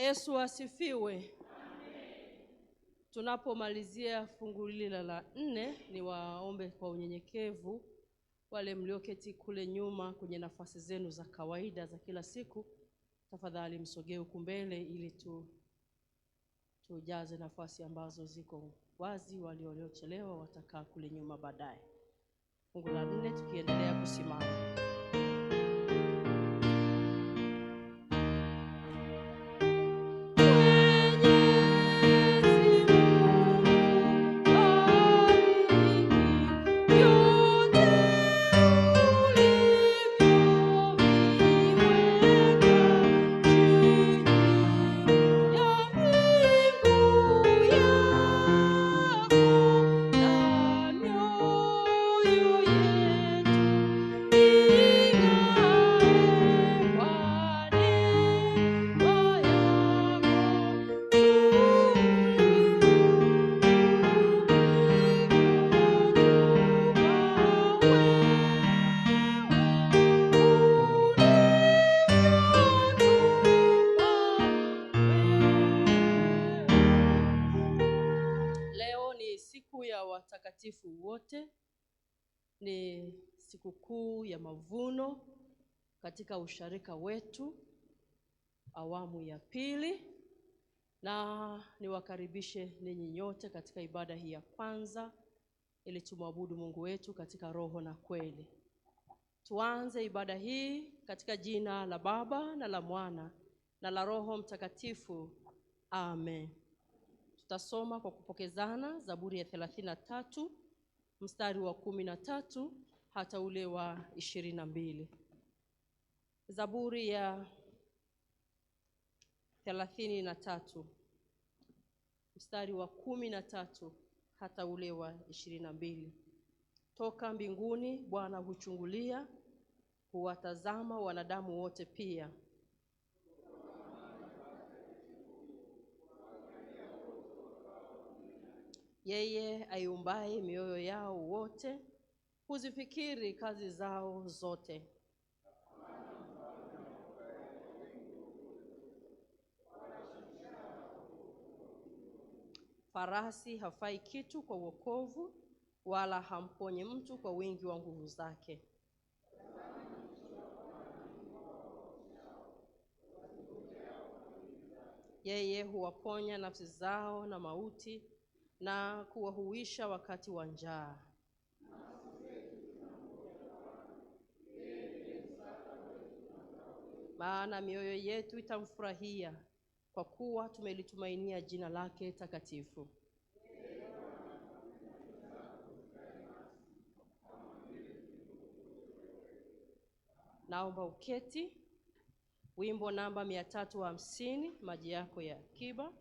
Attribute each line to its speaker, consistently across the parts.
Speaker 1: Yesu asifiwe. Tunapomalizia fungu hili la 4, ni waombe kwa unyenyekevu wale mlioketi kule nyuma kwenye nafasi zenu za kawaida za kila siku, tafadhali msogee huku mbele ili tujaze nafasi ambazo ziko wazi. Wale waliochelewa watakaa kule nyuma baadaye. Fungu la 4 tukiendelea kusimama. Watakatifu wote, ni sikukuu ya mavuno katika usharika wetu awamu ya pili, na niwakaribishe ninyi nyote katika ibada hii ya kwanza ili tumwabudu Mungu wetu katika roho na kweli. Tuanze ibada hii katika jina la Baba na la Mwana na la Roho Mtakatifu. Amen. Tutasoma kwa kupokezana Zaburi ya 33 mstari wa 13 hata ule wa 22. Zaburi ya 33 mstari wa 13 hata ule wa 22. Toka mbinguni Bwana huchungulia, huwatazama wanadamu wote pia. Yeye aiumbaye mioyo yao wote, huzifikiri kazi zao zote. Farasi hafai kitu kwa wokovu, wala hamponye mtu kwa wingi wa nguvu zake. Yeye huwaponya nafsi zao na mauti, na kuwahuisha wakati wa njaa. Maana mioyo yetu itamfurahia, kwa kuwa tumelitumainia jina lake takatifu. Naomba uketi. Wimbo namba 350, maji yako ya akiba.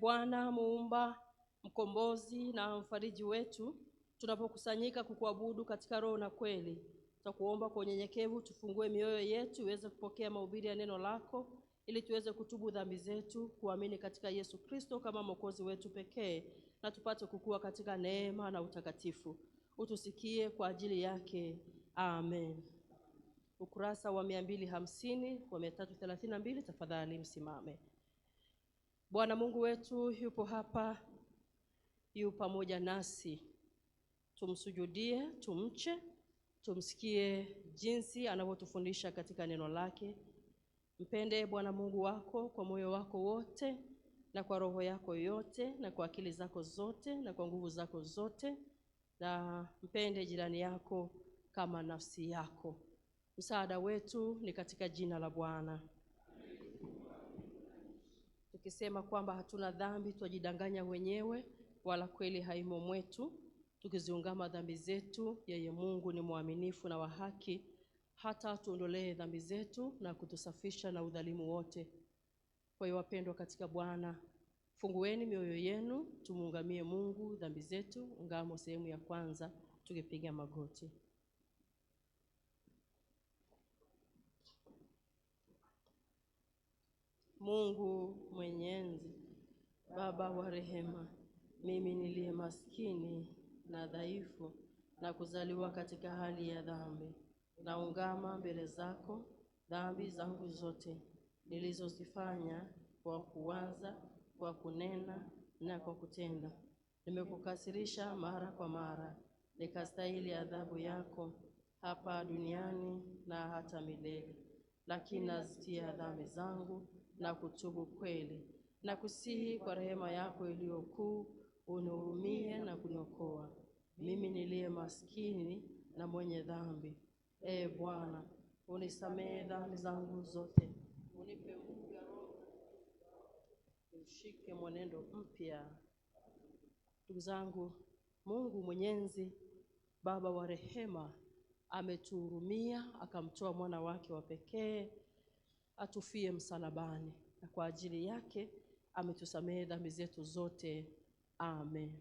Speaker 1: Bwana muumba, mkombozi na mfariji wetu, tunapokusanyika kukuabudu katika roho na kweli, tutakuomba kwa unyenyekevu tufungue mioyo yetu iweze kupokea mahubiri ya neno lako, ili tuweze kutubu dhambi zetu, kuamini katika Yesu Kristo kama mwokozi wetu pekee, na tupate kukua katika neema na utakatifu. Utusikie kwa ajili yake. Amen. Ukurasa wa 250 wa 332, tafadhali msimame. Bwana Mungu wetu yupo hapa, yu pamoja nasi. Tumsujudie, tumche, tumsikie jinsi anavyotufundisha katika neno lake. Mpende Bwana Mungu wako kwa moyo wako wote, na kwa roho yako yote, na kwa akili zako zote, na kwa nguvu zako zote, na mpende jirani yako kama nafsi yako. Msaada wetu ni katika jina la Bwana. Tukisema kwamba hatuna dhambi, twajidanganya wenyewe, wala kweli haimo mwetu. Tukiziungama dhambi zetu, yeye Mungu ni mwaminifu na wa haki, hata tuondolee dhambi zetu na kutusafisha na udhalimu wote. Kwa hiyo wapendwa katika Bwana, fungueni mioyo yenu, tumuungamie Mungu dhambi zetu. Ungamo sehemu ya kwanza, tukipiga magoti. Mungu mwenye enzi, Baba wa rehema, mimi niliye maskini na dhaifu na kuzaliwa katika hali ya dhambi, naungama mbele zako dhambi zangu zote nilizozifanya kwa kuwaza, kwa kunena na kwa kutenda. Nimekukasirisha mara kwa mara, nikastahili adhabu yako hapa duniani na hata milele. Lakini nazitia dhambi zangu na kutubu kweli, na kusihi kwa rehema yako iliyo kuu, unihurumie na kuniokoa mimi niliye maskini na mwenye dhambi. Bwana, unisamehe dhambi zangu zote, unipe nguvu ya Roho, ushike mwenendo mpya. Ndugu zangu, Mungu mwenyezi, Baba wa rehema, ametuhurumia akamtoa mwana wake wa pekee atufie msalabani, na kwa ajili yake ametusamehe dhambi zetu zote. Amen.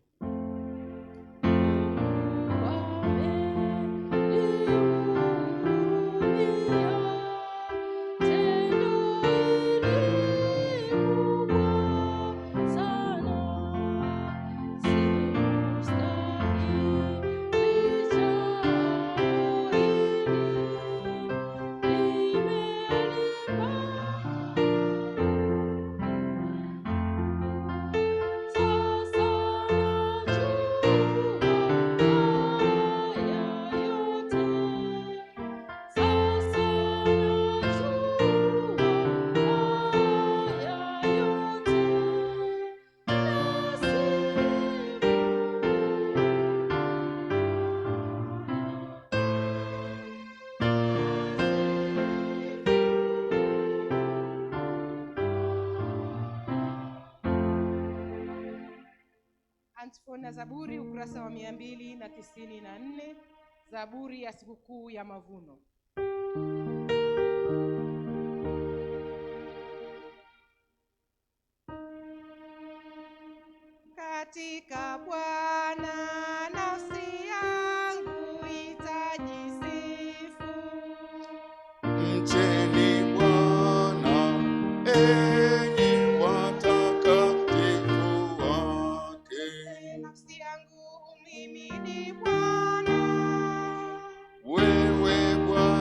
Speaker 2: Antifona Zaburi ukurasa wa 294, Zaburi ya sikukuu ya mavuno. Katika Bwana nafsi yangu itajisifu.
Speaker 3: Mcheni Bwana, enyi watakatifu wake.
Speaker 2: Nafsi yangu umhimidi Bwana.
Speaker 3: Wewe Bwana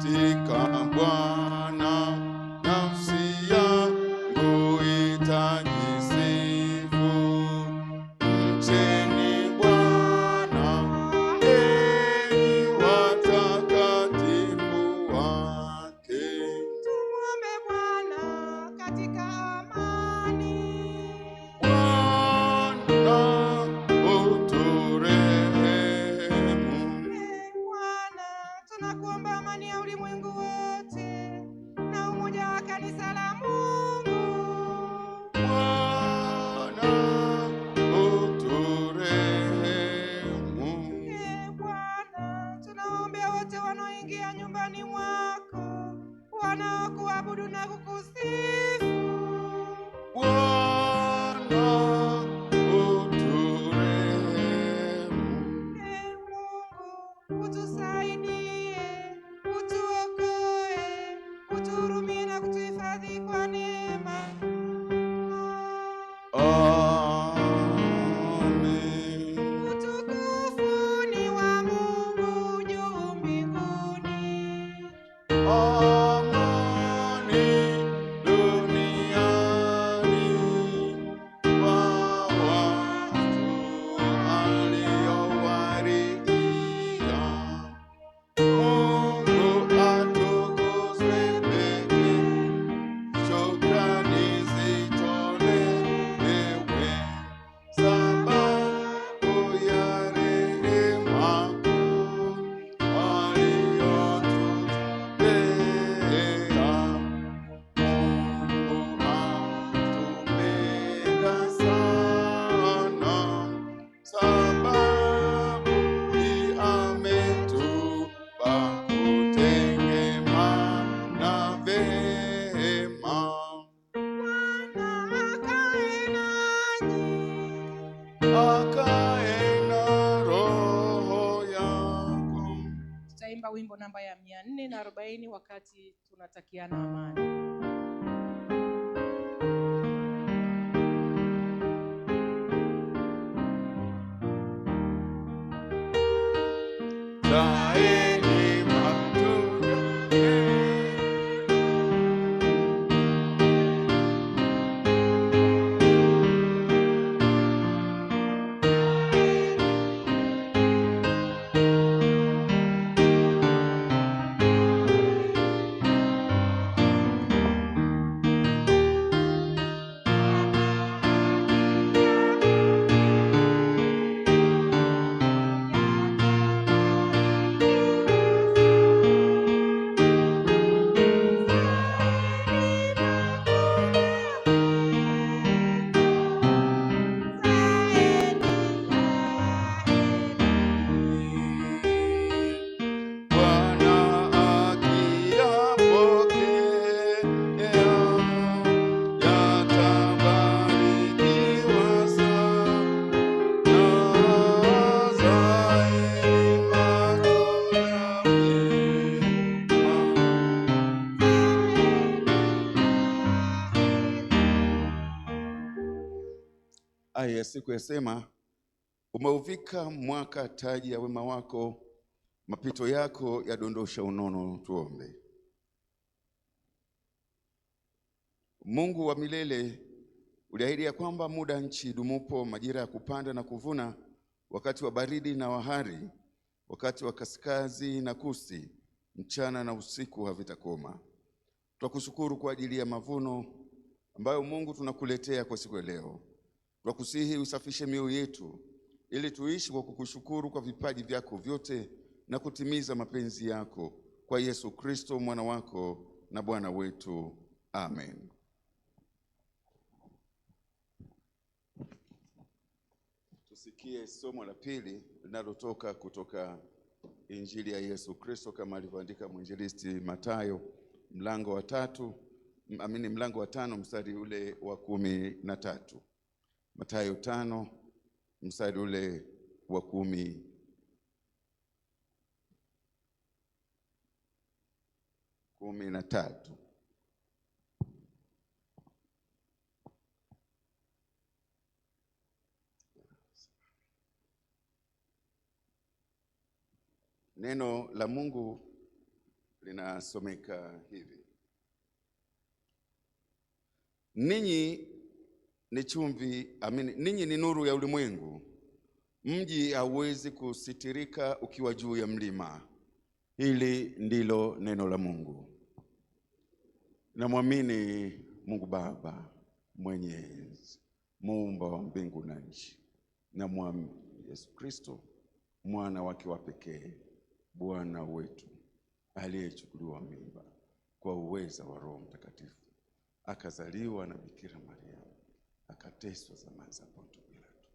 Speaker 3: katika Bwana, nafsi yangu itajisifu. Mcheni Bwana, enyi watakatifu wake.
Speaker 2: Tumwombe Bwana katika amani.
Speaker 3: Bwana uturehemu.
Speaker 2: Bwana, tunakuomba amani ya ulimwengu wote na umoja wa kanisa la Mungu.
Speaker 3: Bwana uturehemu.
Speaker 2: Bwana, tunaombea wote wanaoingia nyumbani mwako, wanaokuabudu na kukusifu.
Speaker 3: Bwana uturehemu.
Speaker 2: Mungu, utusaidie, utuokoe, utuhurumie na kutuhifadhi kwa neema.
Speaker 3: Amen.
Speaker 2: Utukufu ni wa Mungu juu mbinguni.
Speaker 3: Amani duniani kwa watu aliowarikia. Mungu atukuzwe pekee, shukrani zitolewe, sababu ya rehema aliyotutendea. Mungu atupenda sana, sababu ametupa kutengemana vema.
Speaker 2: Bwana akae nanyi.
Speaker 3: Akae na roho yako.
Speaker 2: Tutaimba wimbo namba ya 440 wakati tunatakiana amani.
Speaker 3: Zaeni matunda Bwana akiyapokea, yatabarikiwa sana. Zaeni matunda mema. Aya ya siku yasema, umeuvika mwaka taji ya wema wako, mapito yako yadondosha unono. Tuombe. Mungu wa milele, uliahidi ya kwamba muda nchi idumupo, majira ya kupanda na kuvuna, wakati wa baridi na wahari, wakati wa kaskazi na kusi, mchana na usiku havitakoma. Twakushukuru kwa ajili ya mavuno ambayo Mungu tunakuletea kwa siku ya leo. Twakusihi usafishe mioyo yetu ili tuishi kwa kukushukuru kwa vipaji vyako vyote na kutimiza mapenzi yako, kwa Yesu Kristo mwana wako na Bwana wetu. Amen. Tusikie somo la pili linalotoka kutoka Injili ya Yesu Kristo kama alivyoandika mwinjilisti Mathayo, mlango wa 5 mstari ule wa 13. Mathayo 5 mstari ule wa 13. Neno la Mungu linasomeka hivi: ninyi ni chumvi, ninyi ni nuru ya ulimwengu. Mji hauwezi kusitirika ukiwa juu ya mlima. Hili ndilo neno la Mungu. Namwamini Mungu Baba Mwenyezi, muumba wa mbingu na nchi, na mwamini Yesu Kristo, mwana wake wa pekee, Bwana wetu, aliyechukuliwa mimba kwa uweza wa Roho Mtakatifu, akazaliwa na Bikira Maria, akateswa zamani za Ponto Pilato,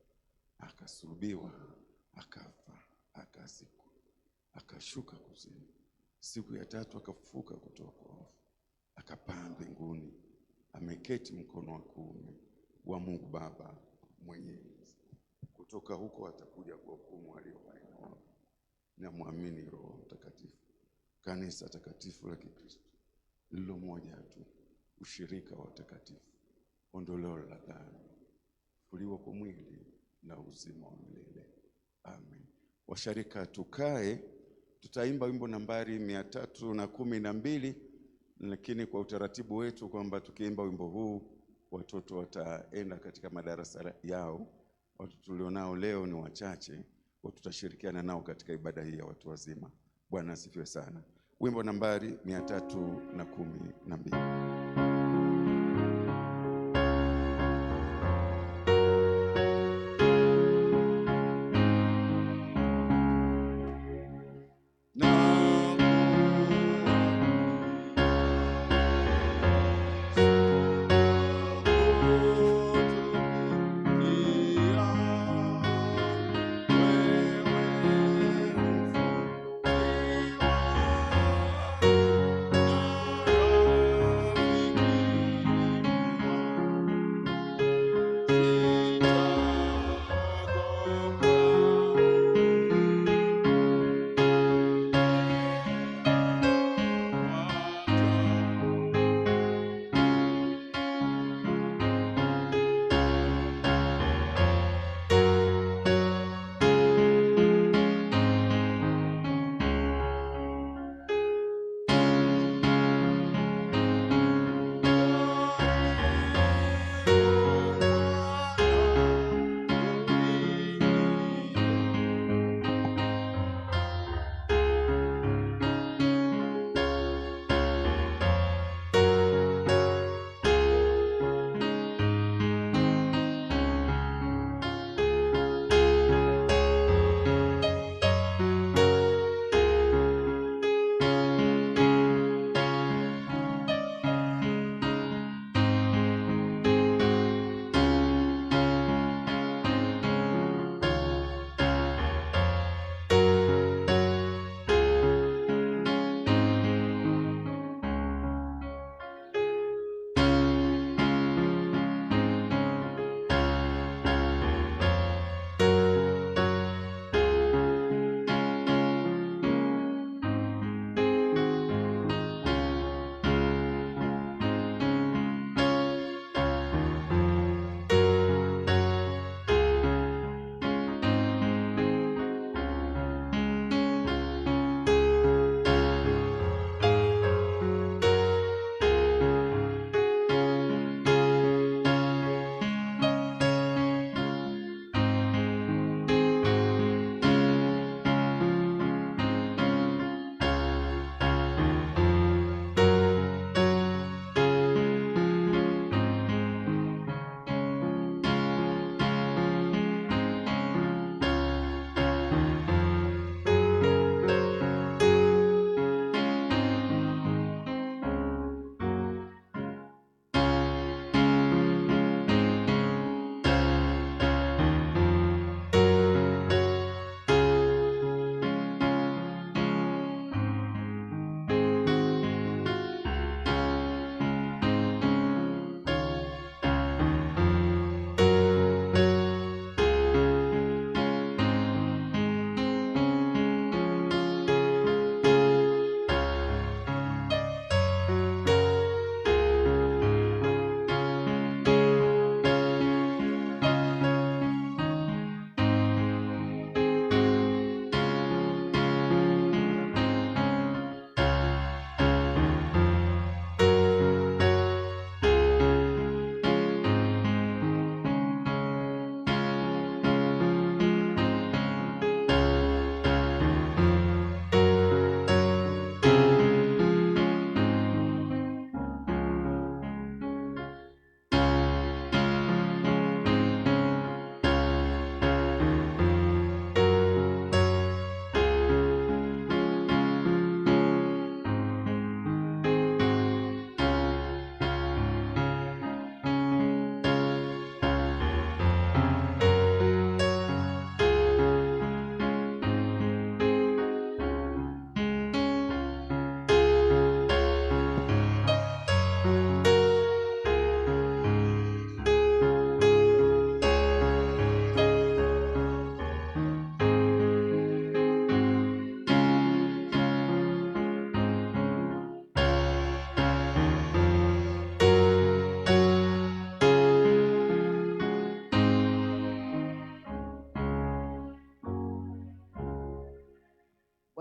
Speaker 3: akasulubiwa, akafa, akazikwa, akashuka kuzimu, siku ya tatu akafufuka kutoka kwa wafu, akapaa mbinguni, ameketi mkono wa kuume wa Mungu Baba Mwenyezi. Kutoka huko atakuja kuhukumu walio hai na wafu. Namwamini Roho Mtakatifu, kanisa takatifu la Kikristo lilo moja tu, ushirika wa watakatifu, ondoleo la dhambi, kufufuliwa kwa mwili na uzima wa milele. Amen. Washarika, tukae. Tutaimba wimbo nambari 312, lakini kwa utaratibu wetu kwamba tukiimba wimbo huu watoto wataenda katika madarasa yao. Watu tulionao leo ni wachache, tutashirikiana nao katika ibada hii ya watu wazima. Bwana asifiwe sana. Wimbo nambari 312.
Speaker 4: Wewe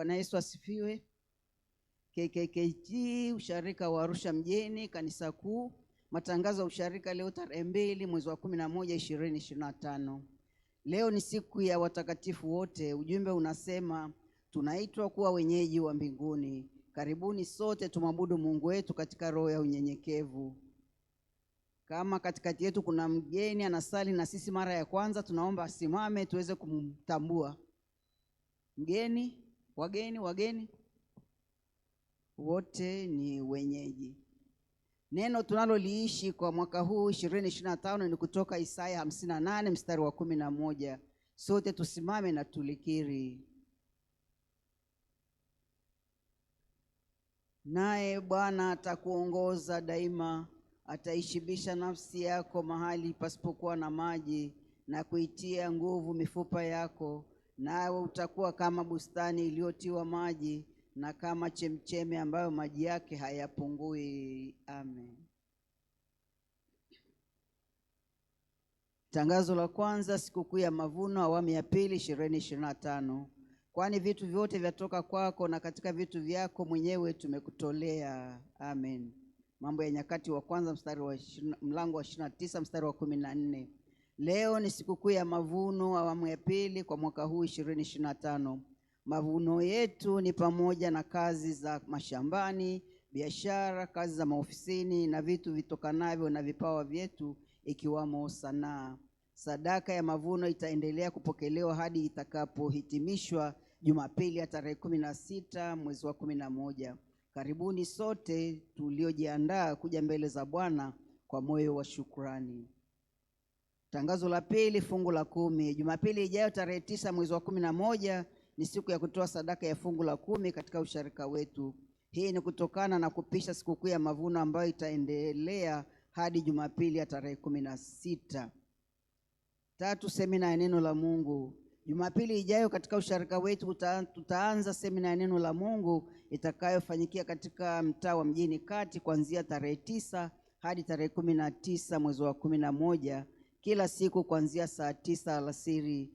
Speaker 4: Bwana Yesu asifiwe. KKKT usharika wa Arusha mjini kanisa kuu. Matangazo ya usharika leo tarehe 2 mwezi wa 11 2025. Leo ni siku ya watakatifu wote. Ujumbe unasema tunaitwa kuwa wenyeji wa mbinguni. Karibuni sote tumwabudu Mungu wetu katika roho ya unyenyekevu. Kama katikati yetu kuna mgeni anasali na sisi mara ya kwanza, tunaomba asimame tuweze kumtambua. Mgeni, wageni wote ni wenyeji. Neno tunaloliishi kwa mwaka huu 2025 ni kutoka Isaya 58 mstari wa 11. Sote tusimame na tulikiri. Naye Bwana atakuongoza daima, ataishibisha nafsi yako mahali pasipokuwa na maji, na kuitia nguvu mifupa yako. Nawe utakuwa kama bustani iliyotiwa maji, na kama chemchemi ambayo maji yake hayapungui. Amen. Tangazo la kwanza, sikukuu ya mavuno awamu ya pili 2025. Kwani vitu vyote vyatoka kwako, na katika vitu vyako mwenyewe tumekutolea. Amen. Mambo ya Nyakati wa kwanza mlango wa 29 mstari wa 14. Leo ni sikukuu ya mavuno awamu ya pili kwa mwaka huu 2025. Mavuno yetu ni pamoja na kazi za mashambani, biashara, kazi za maofisini na vitu vitokanavyo na vipawa vyetu ikiwamo sanaa. Sadaka ya mavuno itaendelea kupokelewa hadi itakapohitimishwa Jumapili ya tarehe 16 mwezi wa 11. Karibuni sote tuliojiandaa kuja mbele za Bwana kwa moyo wa shukrani. Tangazo la pili, fungu la 10. Jumapili ijayo tarehe 9 mwezi wa 11 ni siku ya kutoa sadaka ya fungu la 10 katika usharika wetu. Hii ni kutokana na kupisha sikukuu ya mavuno ambayo itaendelea hadi Jumapili ya tarehe 16. 3, semina ya neno la Mungu. Jumapili ijayo katika usharika wetu tutaanza semina ya neno la Mungu itakayofanyikia katika mtaa wa Mjini Kati kuanzia tarehe 9 hadi tarehe 19 mwezi wa 11, kila siku kuanzia saa 9 alasiri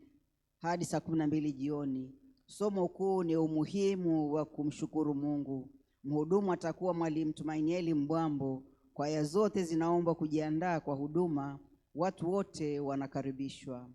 Speaker 4: hadi saa 12 jioni. Somo kuu ni umuhimu wa kumshukuru Mungu. Mhudumu atakuwa Mwalimu Tumainieli Mbwambo. Kwaya zote zinaomba kujiandaa kwa huduma. Watu wote wanakaribishwa.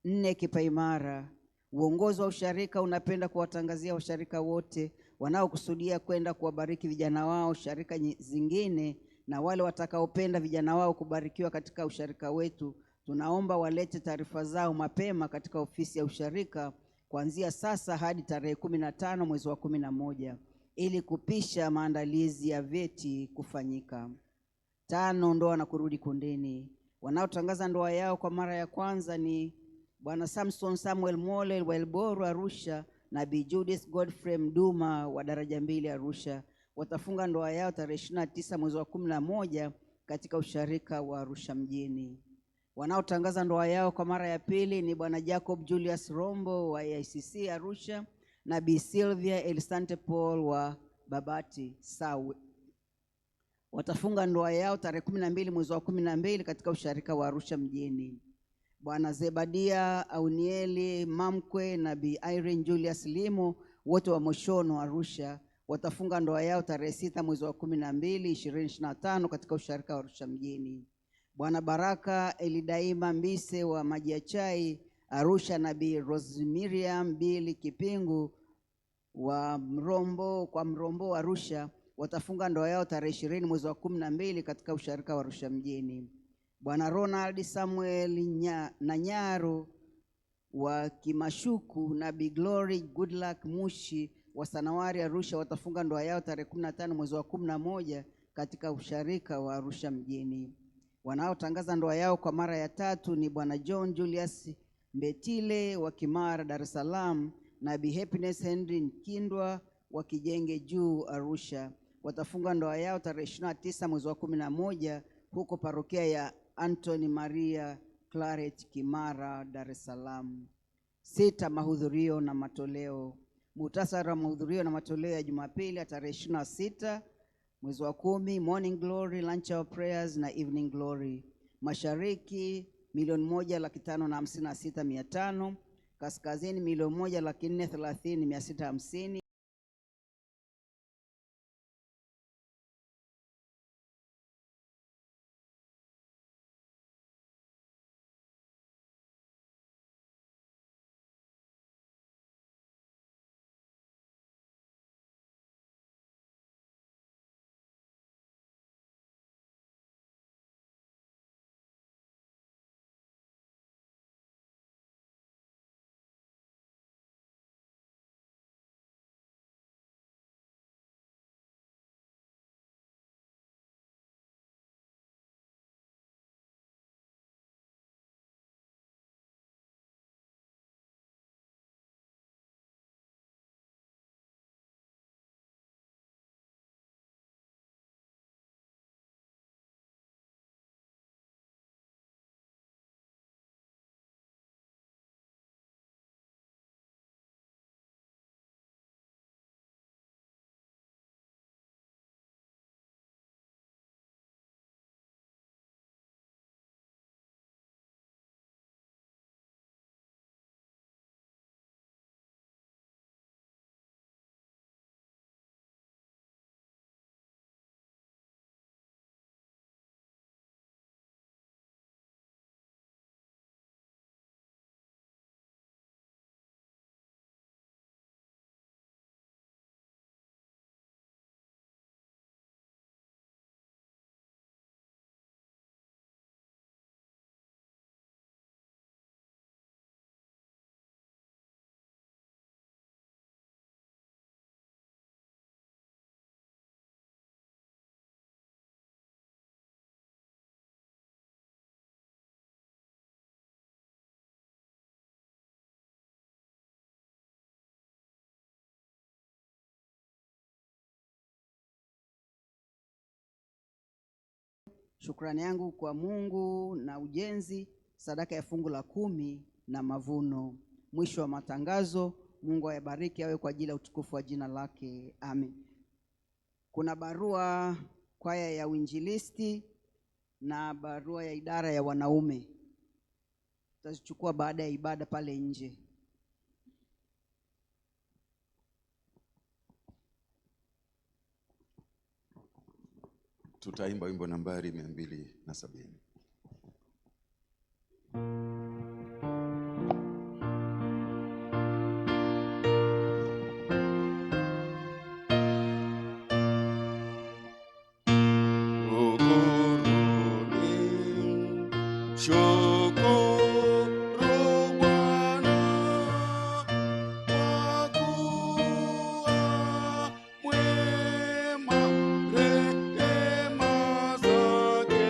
Speaker 4: 4, kipaimara. Uongozi wa usharika unapenda kuwatangazia washarika wote wanaokusudia kwenda kuwabariki vijana wao sharika zingine, na wale watakaopenda vijana wao kubarikiwa katika usharika wetu, tunaomba walete taarifa zao mapema katika ofisi ya usharika kuanzia sasa hadi tarehe 15 mwezi wa 11 ili kupisha maandalizi ya vyeti kufanyika. 5, ndoa na kurudi kundini. Wanaotangaza ndoa yao kwa mara ya kwanza ni Bwana Samson Samuel Mole wa Elboru Arusha na Bi Judith Godfrey Mduma wa Daraja 2 Arusha. Watafunga ndoa yao tarehe 29 mwezi wa 11 katika usharika wa Arusha mjini. Wanaotangaza ndoa yao kwa mara ya pili ni Bwana Jacob Julius Rombo wa ICC Arusha na Bi Sylvia Elisante Paul wa Babati Sawe. Watafunga ndoa yao tarehe 12 mwezi wa 12 katika usharika wa Arusha mjini. Bwana Zebadia Aunieli Mamkwe na Bi Irene Julius Limo wote wa Moshono Arusha watafunga ndoa yao tarehe 6 mwezi wa 12 2025 katika usharika wa Arusha mjini. Bwana Baraka Elidaima Mbise wa Maji ya Chai Arusha na Bi Rosemiriam Bili Kipingu wa Mrombo Arusha watafunga ndoa yao tarehe 20 mwezi wa 12 katika usharika wa Arusha mjini. Bwana Ronald Samuel Nanyaro wa Kimashuku na Bi Glory Goodluck Mushi wa Sanawari Arusha watafunga ndoa yao tarehe 15 mwezi wa 11 katika usharika wa Arusha mjini. Wanaotangaza ndoa yao kwa mara ya tatu ni Bwana John Julius Mbetile wa Kimara Dar es Salaam na Bi Happiness Henry Nkindwa wa Kijenge Juu Arusha. Watafunga ndoa yao tarehe 29 mwezi wa 11 huko parokia ya Anthony Maria Claret Kimara Dar es Salaam. 6, mahudhurio na matoleo. Muhtasari wa mahudhurio na matoleo ya Jumapili ya tarehe 26 mwezi wa 10, morning glory, lunch hour prayers na evening glory. Mashariki 1,556,500, Kaskazini 1,430,650. Shukrani yangu kwa Mungu na ujenzi, sadaka ya fungu la 10 na mavuno. Mwisho wa matangazo. Mungu ayabariki awe kwa ajili ya utukufu wa jina lake. Amen. Kuna barua kwaya ya uinjilisti na barua ya idara ya wanaume. Tutazichukua baada ya ibada pale nje.
Speaker 3: Tutaimba wimbo nambari 270.
Speaker 5: Mwema, rehema zake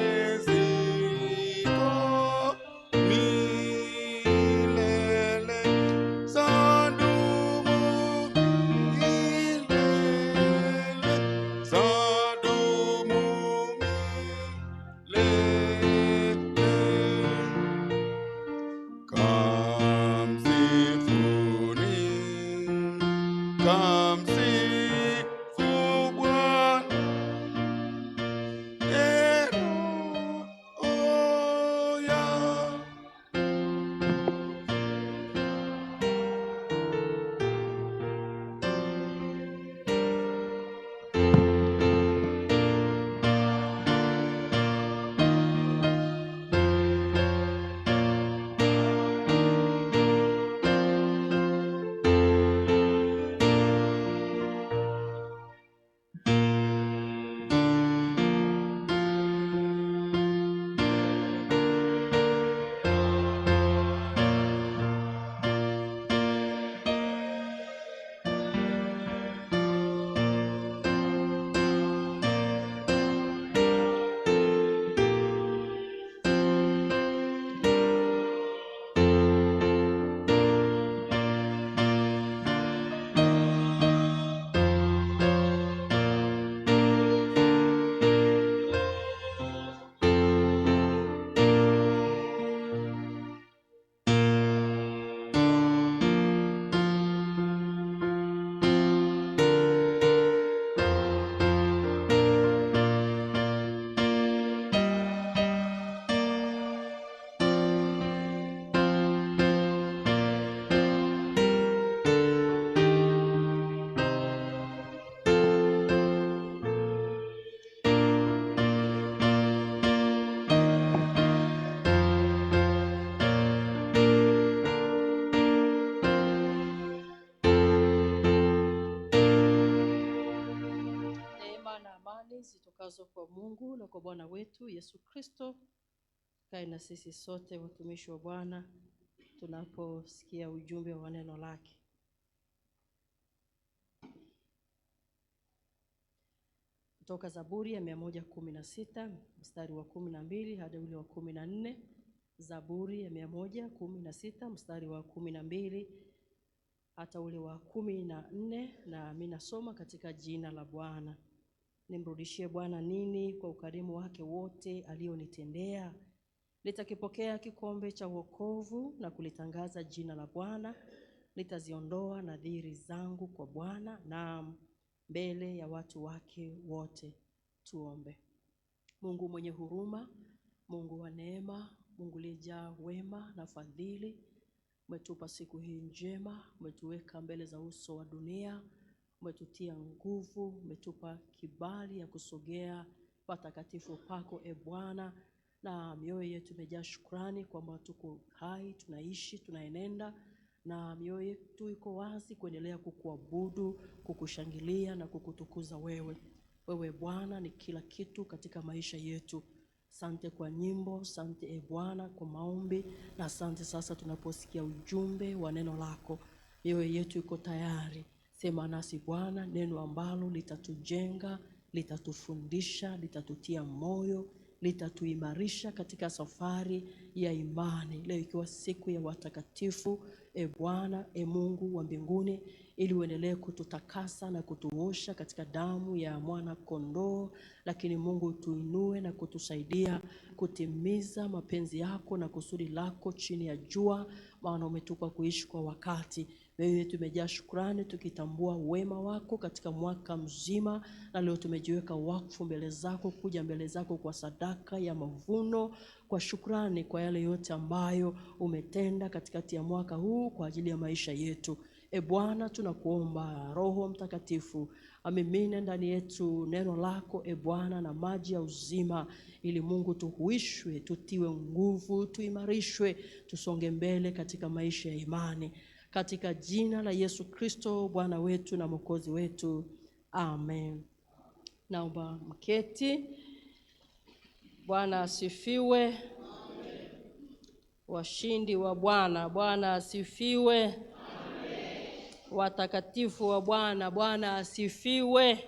Speaker 1: zitokazo kwa Mungu na kwa Bwana wetu Yesu Kristo kae na sisi sote watumishi wa Bwana tunaposikia ujumbe wa neno lake. Kutoka Zaburi ya 116 mstari wa 12 hadi ule wa 14. Zaburi ya 116 mstari wa 12 hata ule wa 14, na mimi nasoma katika jina la Bwana. Nimrudishie Bwana nini kwa ukarimu wake wote alionitendea? Litakipokea kikombe cha wokovu na kulitangaza jina la Bwana. Litaziondoa nadhiri zangu kwa Bwana na mbele ya watu wake wote. Tuombe. Mungu mwenye huruma, Mungu wa neema, Mungu aliyejaa wema na fadhili, umetupa siku hii njema, umetuweka mbele za uso wa dunia, umetutia nguvu, umetupa kibali ya kusogea patakatifu pako e Bwana, na mioyo yetu imejaa shukrani kwamba tuko hai, tunaishi, tunaenenda, na mioyo yetu iko wazi kuendelea kukuabudu, kukushangilia na kukutukuza wewe. Wewe Bwana ni kila kitu katika maisha yetu. Asante kwa nyimbo, asante e Bwana kwa maombi, na asante sasa tunaposikia ujumbe wa neno lako. Mioyo yetu iko tayari. Sema nasi Bwana, neno ambalo litatujenga, litatufundisha, litatutia moyo, litatuimarisha katika safari ya imani. Leo ikiwa siku ya watakatifu, e Bwana, e Mungu wa mbinguni, ili uendelee kututakasa na kutuosha katika damu ya mwana kondoo, lakini Mungu tuinue na kutusaidia kutimiza mapenzi yako na kusudi lako chini ya jua, maana umetupa kuishi kwa wakati. Wewe tumejaa shukrani tukitambua wema wako katika mwaka mzima, na leo tumejiweka wakfu mbele zako, kuja mbele zako kwa sadaka ya mavuno, kwa shukrani kwa yale yote ambayo umetenda katikati ya mwaka huu kwa ajili ya maisha yetu. E Bwana, tunakuomba Roho Mtakatifu amimine ndani yetu neno lako e Bwana na maji ya uzima, ili Mungu tuhuishwe, tutiwe nguvu, tuimarishwe, tusonge mbele katika maisha ya imani. Katika jina la Yesu Kristo Bwana wetu na Mwokozi wetu. Amen. Naomba mketi. Bwana asifiwe. Amen. Washindi wa Bwana, Bwana asifiwe. Amen. Watakatifu wa Bwana, Bwana asifiwe. Amen.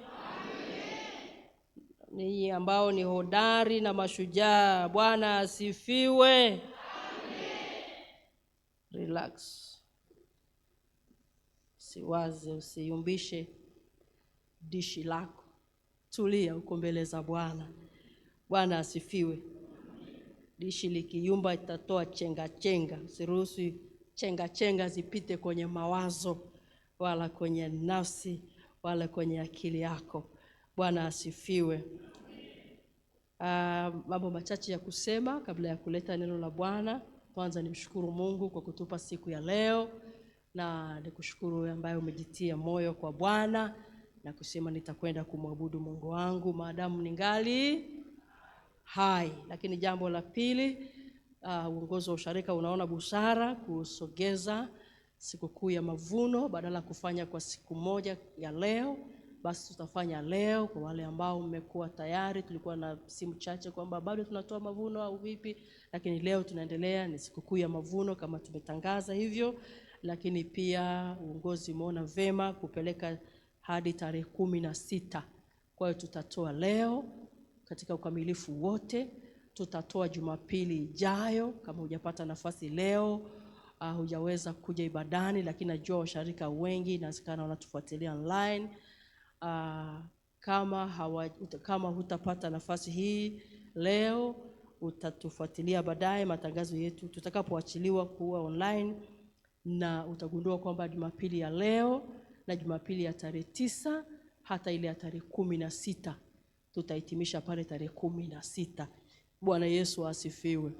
Speaker 1: Ninyi ambao ni hodari na mashujaa, Bwana asifiwe. Amen. Relax. Usiwaze, usiyumbishe dishi lako. Tulia uko mbele za Bwana. Bwana asifiwe. Dishi likiyumba itatoa chenga chenga. Usiruhusu chenga chenga zipite kwenye mawazo, wala kwenye nafsi, wala kwenye akili yako. Bwana asifiwe. Mambo machache ya kusema kabla ya kuleta neno la Bwana. Kwanza nimshukuru Mungu kwa kutupa siku ya leo, na nikushukuru ambaye umejitia moyo kwa Bwana na kusema nitakwenda kumwabudu Mungu wangu maadamu ningali hai. Lakini jambo la pili, uongozi wa usharika unaona busara kusogeza sikukuu ya mavuno, badala kufanya kwa siku moja ya leo, basi tutafanya leo. Kwa wale ambao mmekuwa tayari, tulikuwa na simu chache kwamba bado tunatoa mavuno au vipi, lakini leo tunaendelea, ni sikukuu ya mavuno kama tumetangaza hivyo. Lakini pia uongozi umeona vema kupeleka hadi tarehe 16. Kwa hiyo tutatoa leo katika ukamilifu wote. Tutatoa Jumapili ijayo. Kama hujapata nafasi leo, hujaweza kuja ibadani, lakini najua washarika wengi inawezekana wanatufuatilia online. Kama hutapata nafasi hii leo, utatufuatilia baadaye matangazo yetu tutakapoachiliwa kuwa online, na utagundua kwamba Jumapili ya leo na Jumapili ya tarehe 9 hata ile ya tarehe 16 tutahitimisha pale tarehe 16. Bwana Yesu asifiwe.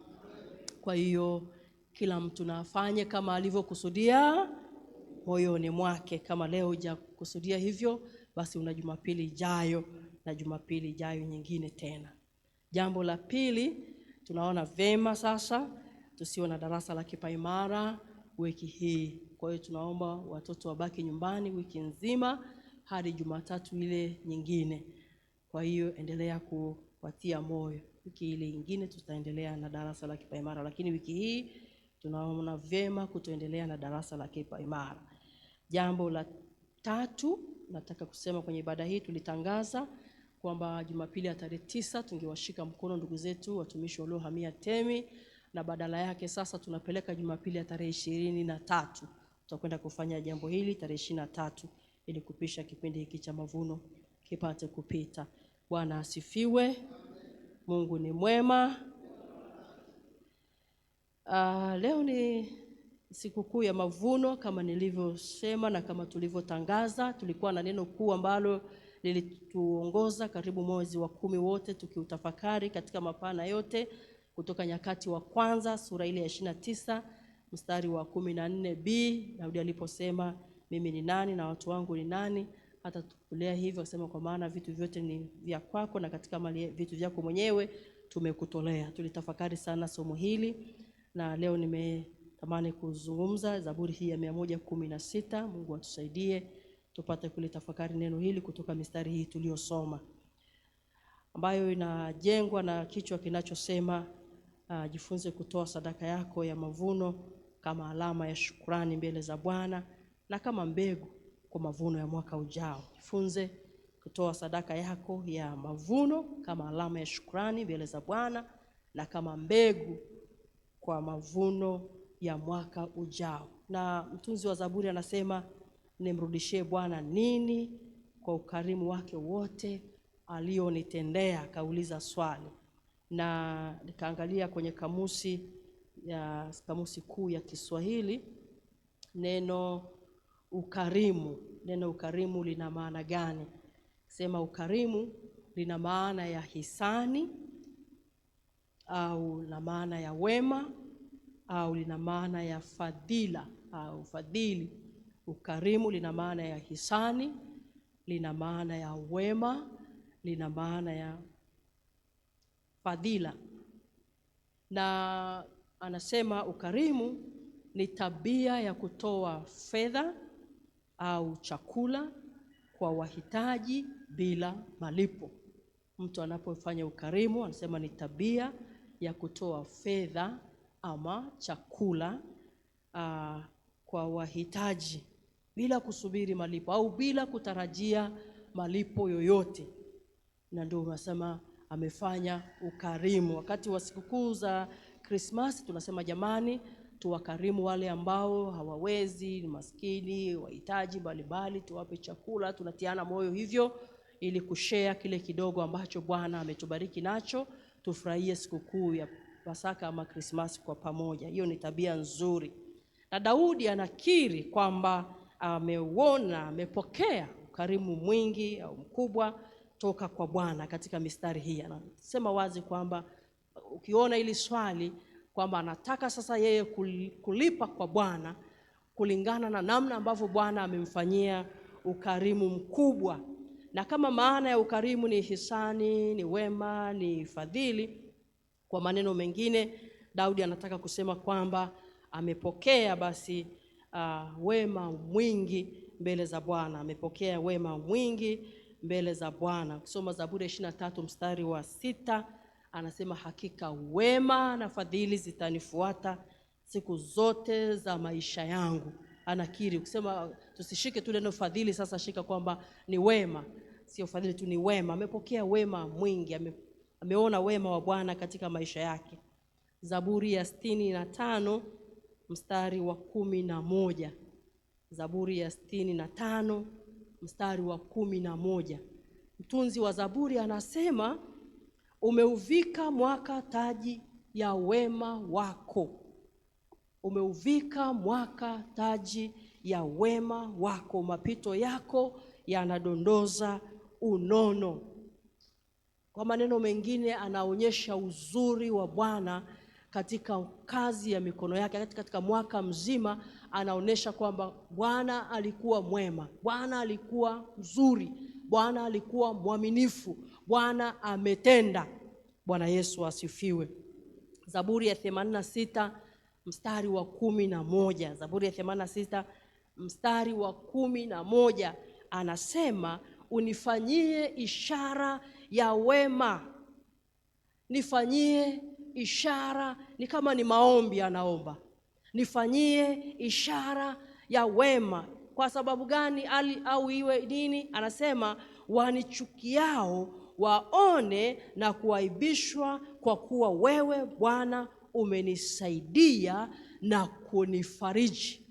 Speaker 1: Kwa hiyo kila mtu na afanye kama alivyokusudia moyoni mwake. Kama leo hujakusudia hivyo, basi una Jumapili ijayo na Jumapili ijayo nyingine tena. Jambo la pili, tunaona vema sasa tusiwe na darasa la kipaimara wiki hii. Kwa hiyo tunaomba watoto wabaki nyumbani wiki nzima hadi Jumatatu ile nyingine. Kwa hiyo endelea kuwatia moyo. Wiki ile nyingine tutaendelea na darasa la kipaimara, lakini wiki hii tunaona vyema kutoendelea na darasa la kipaimara. Jambo la tatu nataka kusema, kwenye ibada hii tulitangaza kwamba Jumapili ya tarehe 9 tungewashika mkono ndugu zetu watumishi waliohamia Temi, na badala yake sasa tunapeleka Jumapili ya tarehe 23. Tutakwenda kufanya jambo hili tarehe 23 ili kupisha kipindi hiki cha mavuno kipate kupita. Bwana asifiwe. Mungu ni mwema. Leo ni sikukuu ya mavuno kama nilivyosema na kama tulivyotangaza. Tulikuwa na neno kuu ambalo lilituongoza karibu mwezi wa 10 wote tukiutafakari katika mapana yote, kutoka Nyakati wa kwanza sura ile ya 29 mstari wa 14b, Daudi aliposema mimi ni nani na watu wangu ni nani, hata tukulea hivyo akisema kwa maana vitu vyote ni vya kwako na katika mali vitu vyako mwenyewe tumekutolea. Tulitafakari sana somo hili na leo nimetamani kuzungumza Zaburi hii ya 116. Mungu atusaidie tupate kulitafakari neno hili kutoka mistari hii tuliyosoma, ambayo inajengwa na kichwa kinachosema jifunze kutoa sadaka yako ya mavuno kama alama ya shukrani mbele za Bwana na kama mbegu kwa mavuno ya mwaka ujao. Jifunze kutoa sadaka yako ya mavuno kama alama ya shukrani mbele za Bwana na kama mbegu kwa mavuno ya mwaka ujao. Na mtunzi wa Zaburi anasema nimrudishie Bwana nini kwa ukarimu wake wote alionitendea. Kauliza swali na nikaangalia kwenye kamusi kuu ya Kiswahili neno ukarimu. Neno ukarimu lina maana gani? Sema ukarimu lina maana ya hisani au lina maana ya wema au lina maana ya fadhila au fadhili. Ukarimu lina maana ya hisani, lina maana ya wema, lina maana ya fadhila. Na anasema ukarimu ni tabia ya kutoa fedha au chakula kwa wahitaji bila malipo. Mtu anapofanya ukarimu anasema ni tabia ya kutoa fedha ama chakula kwa wahitaji bila kusubiri malipo au bila kutarajia malipo yoyote. Na ndio unasema amefanya ukarimu. Wakati wa sikukuu za Krismasi tunasema jamani, tuwakarimu wale ambao hawawezi, ni maskini, wahitaji mbalimbali, tuwape chakula. Tunatiana moyo hivyo ili kushare kile kidogo ambacho Bwana ametubariki nacho, tufurahie sikukuu ya Pasaka ama Krismasi kwa pamoja. Hiyo ni tabia nzuri. Na Daudi anakiri kwamba amepokea ukarimu mwingi au mkubwa toka kwa Bwana katika mistari hii. Anasema wazi kwamba ukiona ili swali kwamba anataka sasa yeye kulipa kwa Bwana kulingana na namna ambavyo Bwana amemfanyia ukarimu mkubwa. Na kama maana ya ukarimu ni hisani, ni wema, ni fadhili, kwa maneno mengine Daudi anataka kusema kwamba amepokea basi wema mwingi mbele za Bwana. Amepokea wema mwingi mbele za Bwana. Kusoma Zaburi 23 mstari wa 6 anasema hakika wema na fadhili zitanifuata siku zote za maisha yangu. Anakiri kusema tusishike tu neno fadhili, sasa shika kwamba ni wema, sio fadhili tu, ni wema. Amepokea wema mwingi, ameona wema wa Bwana katika maisha yake. Zaburi ya 65 mstari wa 11. Zaburi ya 65 mstari wa 11. Mtunzi wa Zaburi anasema umeuvika mwaka taji ya wema wako. Umeuvika mwaka taji ya wema wako, mapito yako yanadondoza unono. Kwa maneno mengine anaonyesha uzuri wa Bwana katika kazi ya mikono yake. Katika mwaka mzima anaonyesha kwamba Bwana alikuwa mwema, Bwana alikuwa mzuri, Bwana alikuwa mwaminifu, Bwana ametenda. Bwana Yesu asifiwe. Zaburi ya 86 mstari wa 11. Zaburi ya 86 mstari wa 11 anasema unifanyie ishara ya wema. Nifanyie ishara, ni kama ni maombi anaomba. Nifanyie ishara ya wema. Kwa sababu gani? Au iwe nini? Anasema wanichukiao waone na kuaibishwa, kwa kuwa wewe Bwana umenisaidia na kunifariji.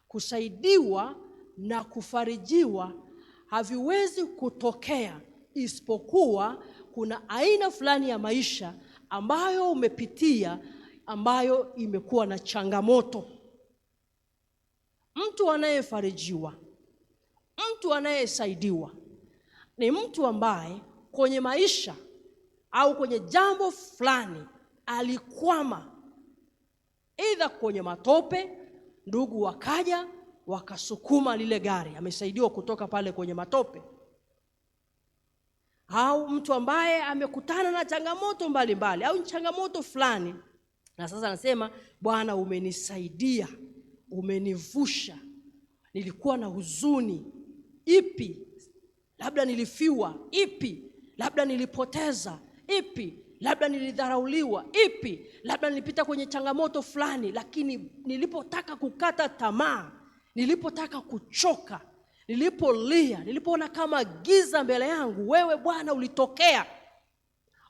Speaker 1: Kusaidiwa na kufarijiwa haviwezi kutokea isipokuwa kuna aina fulani ya maisha ambayo umepitia, ambayo imekuwa na changamoto. Mtu anayefarijiwa, mtu anayesaidiwa ni mtu ambaye kwenye maisha au kwenye jambo fulani alikwama, aidha kwenye matope, ndugu wakaja wakasukuma lile gari, amesaidiwa kutoka pale kwenye matope. Au mtu ambaye amekutana na changamoto mbalimbali au changamoto fulani, na sasa anasema Bwana umenisaidia, umenivusha. Nilikuwa na huzuni ipi? Labda nilifiwa ipi? Labda nilipoteza ipi? Labda nilidharauliwa ipi? Labda nilipita kwenye changamoto fulani, lakini nilipotaka kukata tamaa, nilipotaka kuchoka, nilipolia, nilipoona kama giza mbele yangu, wewe Bwana ulitokea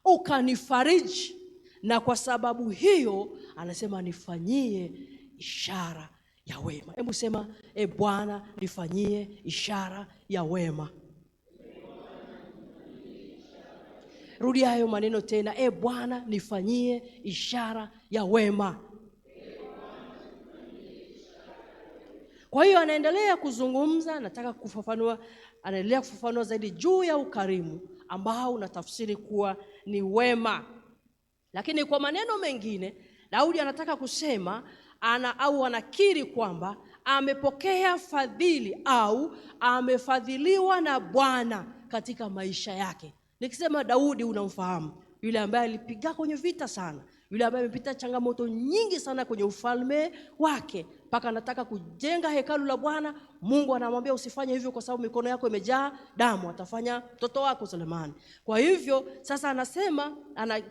Speaker 1: ukanifariji. Na kwa sababu hiyo anasema nifanyie ishara ya wema. Hebu sema, Bwana nifanyie ishara ya wema. Rudi hayo maneno tena, Bwana nifanyie ishara ya wema. Kwa hiyo anaendelea kuzungumza, nataka kufafanua, anaendelea kufafanua zaidi juu ya ukarimu ambao unatafsiri kuwa ni wema. Lakini kwa maneno mengine, Daudi anataka kusema anakiri kwamba amepokea fadhili au amefadhiliwa na Bwana katika maisha yake. Nikisema Daudi unamfahamu, yule ambaye alipiga kwenye vita sana, yule ambaye amepita changamoto nyingi sana kwenye ufalme wake, mpaka anataka kujenga hekalu la Bwana. Mungu anamwambia usifanye hivyo kwa sababu mikono yako imejaa damu, atafanya mtoto wako Sulemani. Kwa hivyo sasa anasema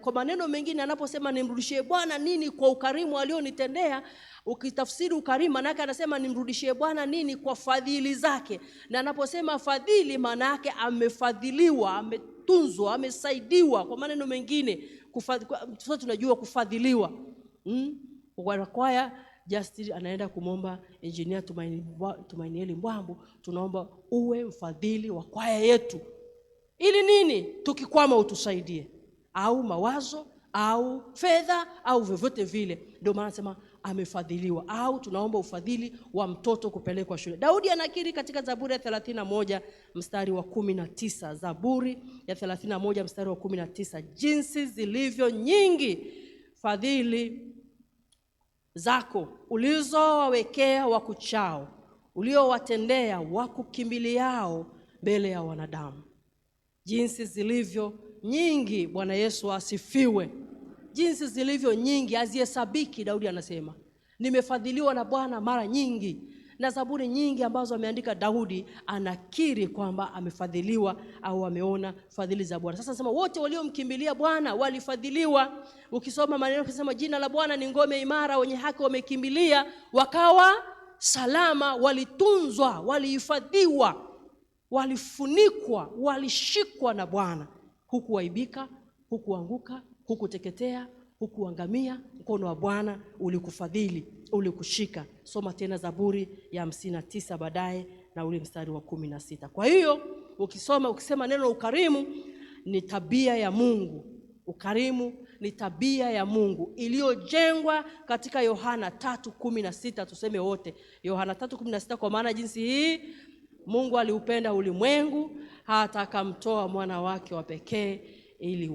Speaker 1: kwa maneno mengine, anaposema nimrudishie Bwana nini kwa ukarimu alionitendea, ukitafsiri ukarimu maana yake anasema nimrudishie Bwana nini kwa fadhili zake. Na anaposema fadhili maana yake amefadhiliwa, ametunzwa, amesaidiwa. Kwa maneno mengine sasa tunajua kufadhiliwa. Kwaya Justice anaenda kumomba engineer Tumainieli Mbwambo, tunaomba uwe mfadhili wa kwaya yetu. Ili nini? Tukikwama utusaidie, au mawazo au fedha au vyovyote vile. Ndio maana nasema amefadhiliwa. Au tunaomba ufadhili wa mtoto kupelekwa shule. Daudi anakiri katika Zaburi ya 31 mstari wa 19. Zaburi ya 31 mstari wa 19, jinsi zilivyo nyingi fadhili zako ulizowawekea wakuchao, uliowatendea wakukimbiliao mbele ya wanadamu. Jinsi zilivyo nyingi. Bwana Yesu asifiwe. Jinsi zilivyo nyingi hazihesabiki. Daudi anasema nimefadhiliwa na Bwana mara nyingi. Na zaburi nyingi ambazo ameandika Daudi anakiri kwamba amefadhiliwa au ameona fadhili za Bwana. Sasa nasema wote waliomkimbilia Bwana walifadhiliwa. Ukisoma maneno kusema jina la Bwana ni ngome imara, wenye haki wamekimbilia wakawa salama. Walitunzwa, walihifadhiwa, walifunikwa, walishikwa na Bwana. Hukuaibika, hukuanguka, hukuteketea, hukuangamia. Mkono wa Bwana ulikufadhili, ulikushika. Soma tena Zaburi ya 59 baadaye na ule mstari wa 16. Kwa hiyo ukisema neno ukarimu ni tabia ya Mungu. Ukarimu ni tabia ya Mungu iliyojengwa katika Yohana 3:16. Tuseme wote Yohana 3:16, kwa maana jinsi hii Mungu aliupenda ulimwengu hata akamtoa mwana wake wa pekee ili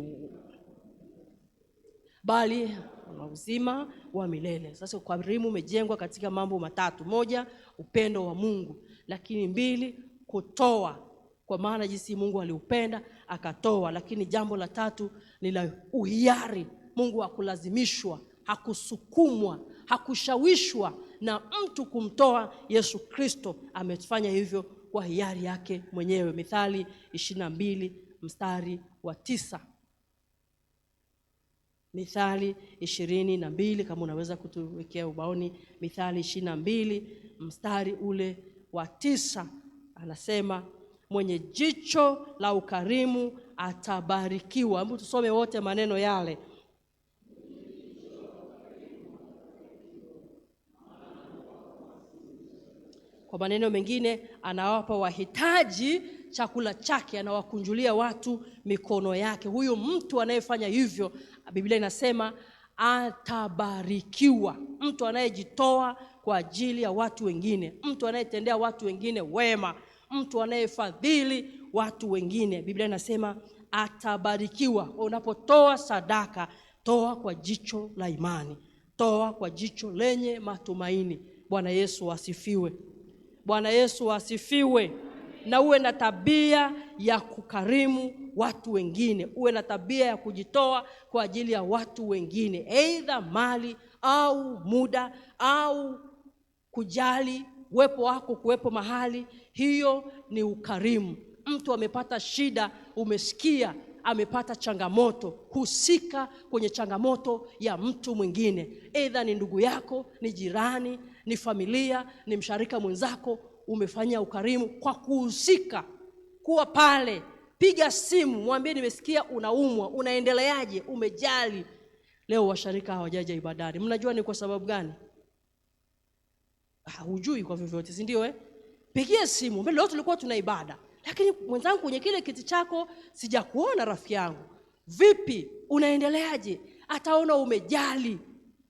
Speaker 1: bali na uzima wa milele. Sasa ukarimu umejengwa katika mambo matatu. Moja, upendo wa Mungu. Lakini mbili, kutoa, kwa maana jinsi Mungu aliupenda akatoa. Lakini jambo la tatu ni la uhiari. Mungu hakulazimishwa, hakusukumwa, hakushawishwa na mtu kumtoa. Yesu Kristo amefanya hivyo kwa hiari yake mwenyewe. Mithali 22 mstari wa 9. Mithali 22, kama unaweza kutuwekea ubaoni, Mithali 22 mstari ule wa 9, anasema mwenye jicho la ukarimu atabarikiwa. Hebu tusome wote maneno yale. Kwa maneno mengine, anawapa wahitaji chakula chake, anawakunjulia watu mikono yake. Huyo mtu anayefanya hivyo, Biblia inasema atabarikiwa. Mtu anayejitoa kwa ajili ya watu wengine, mtu anayetendea watu wengine wema, mtu anayefadhili watu wengine, Biblia inasema atabarikiwa. Unapotoa sadaka, toa kwa jicho la imani, toa kwa jicho lenye matumaini. Bwana Yesu asifiwe. Bwana Yesu asifiwe. Na uwe na tabia ya kukarimu watu wengine, uwe na tabia ya kujitoa kwa ajili ya watu wengine, aidha mali au muda au kujali uwepo wako kuwepo mahali. Hiyo ni ukarimu. Mtu amepata shida, umesikia amepata changamoto, husika kwenye changamoto ya mtu mwingine, aidha ni ndugu yako, ni jirani, ni familia, ni msharika mwenzako. Umefanya ukarimu kwa kuhusika, kuwa pale. Piga simu, mwambie nimesikia unaumwa, unaendeleaje, umejali. Leo washarika hawajaja ibadani, mnajua ni kwa sababu gani? Hujui kwa vyovyote, si ndio? Pigia simu, mbele leo tulikuwa tuna ibada, lakini mwenzangu kwenye kile kiti chako sijakuona. Rafiki yangu, vipi, unaendeleaje? Ataona umejali.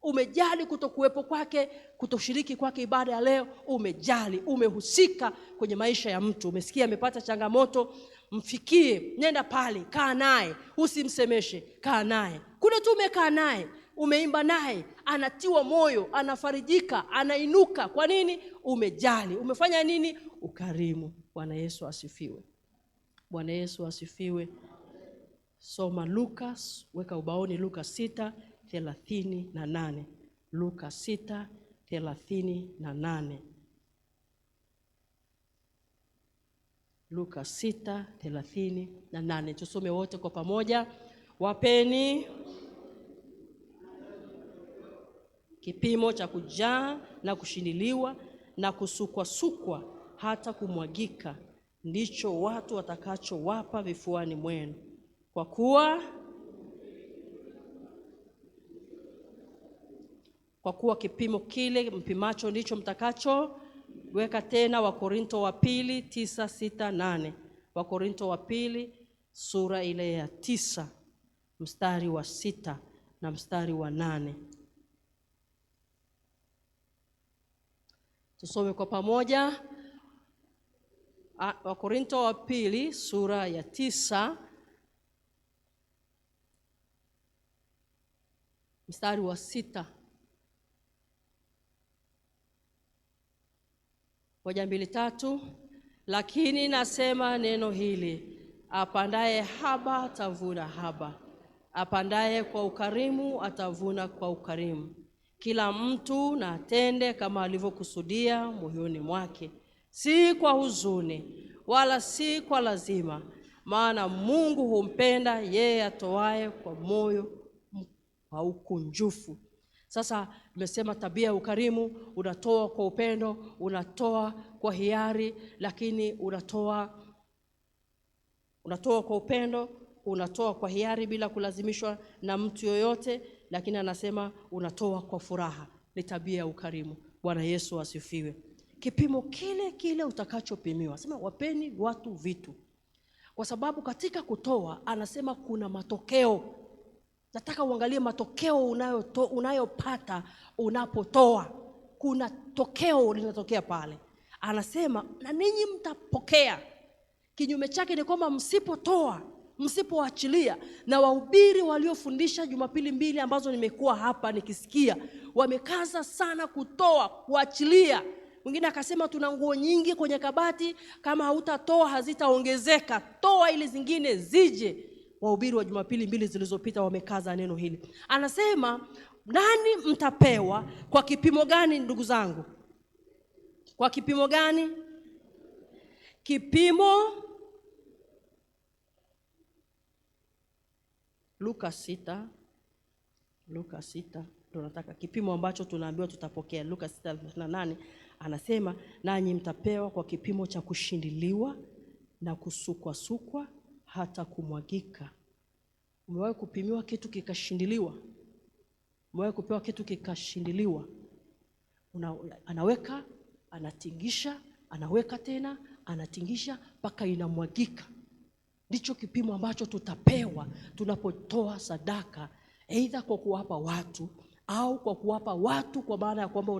Speaker 1: Umejali kutokuwepo kwake, kutoshiriki kwake ibada ya leo. Umejali, umehusika kwenye maisha ya mtu. Umesikia amepata changamoto, mfikie, nenda pale, kaa naye, usimsemeshe, kaa naye. Kule tu umekaa naye, umeimba naye, anatiwa moyo, anafarijika, anainuka. Kwa nini? Umejali. Umefanya nini? Ukarimu. Bwana Yesu asifiwe. Bwana Yesu asifiwe. Soma Luka, weka ubaoni, Luka 6:38. Luka 6:38. Luka 6:38. Tusome wote kwa pamoja. Wapeni kipimo cha kujaa na kushindiliwa na kusukwa hata kumwagika, ndicho watu watakachowapa vifuani mwenu. Kwa kuwa kipimo kile mpimacho ndicho mtakacho. Weka tena Wakorintho wa pili 9:6-8. Wakorintho wa pili sura ile ya 9 mstari wa 6 na mstari wa 8. Tusome kwa pamoja. Wakorintho wa pili sura ya 9 mstari wa 6. 1, 2, 3. Lakini nasema neno hili, apandaye haba atavuna haba, apandaye kwa ukarimu atavuna kwa ukarimu. Kila mtu na atende kama alivyokusudia moyoni mwake, si kwa huzuni wala si kwa lazima, maana Mungu humpenda yeye atoaye kwa moyo wa ukunjufu. Sasa nimesema tabia ya ukarimu, unatoa kwa upendo, unatoa kwa hiari, lakini unatoa kwa upendo, unatoa kwa hiari bila kulazimishwa na mtu yoyote, lakini anasema unatoa kwa furaha. Ni tabia ya ukarimu. Bwana Yesu asifiwe. Kipimo kile kile utakachopimiwa. Sema wapeni watu vitu. Kwa sababu katika kutoa anasema kuna matokeo. Nataka uangalie matokeo unayopata unapotoa. Kuna tokeo linatokea pale. Anasema na ninyi mtapokea. Kinyume chake ni kwamba msipotoa, msipoachilia. Na wahubiri waliofundisha Jumapili 2 ambazo nimekuwa hapa nikisikia, wamekaza sana kutoa, kuachilia. Mwingine akasema tuna nguo nyingi kwenye kabati, kama hautatoa hazitaongezeka, toa ili zingine zije. Wahubiri wa Jumapili 2 zilizopita wamekaza neno hili. Anasema nani mtapewa kwa kipimo gani, ndugu zangu? Kwa kipimo gani? Kipimo Luka 6 ndio nataka kipimo ambacho tunaambiwa tutapokea. Luka 6:38 anasema, nanyi mtapewa kwa kipimo cha kushindiliwa na kusukwa hata kumwagika. Umewahi kupimiwa kitu kikashindiliwa? Umewahi kupewa kitu kikashindiliwa? Anaweka, anatingisha, anaweka tena, anatingisha mpaka inamwagika. Ndicho kipimo ambacho tutapewa tunapotoa sadaka, aidha kwa kuwapa watu au kwa kuwapa watu, kwa maana ya kwamba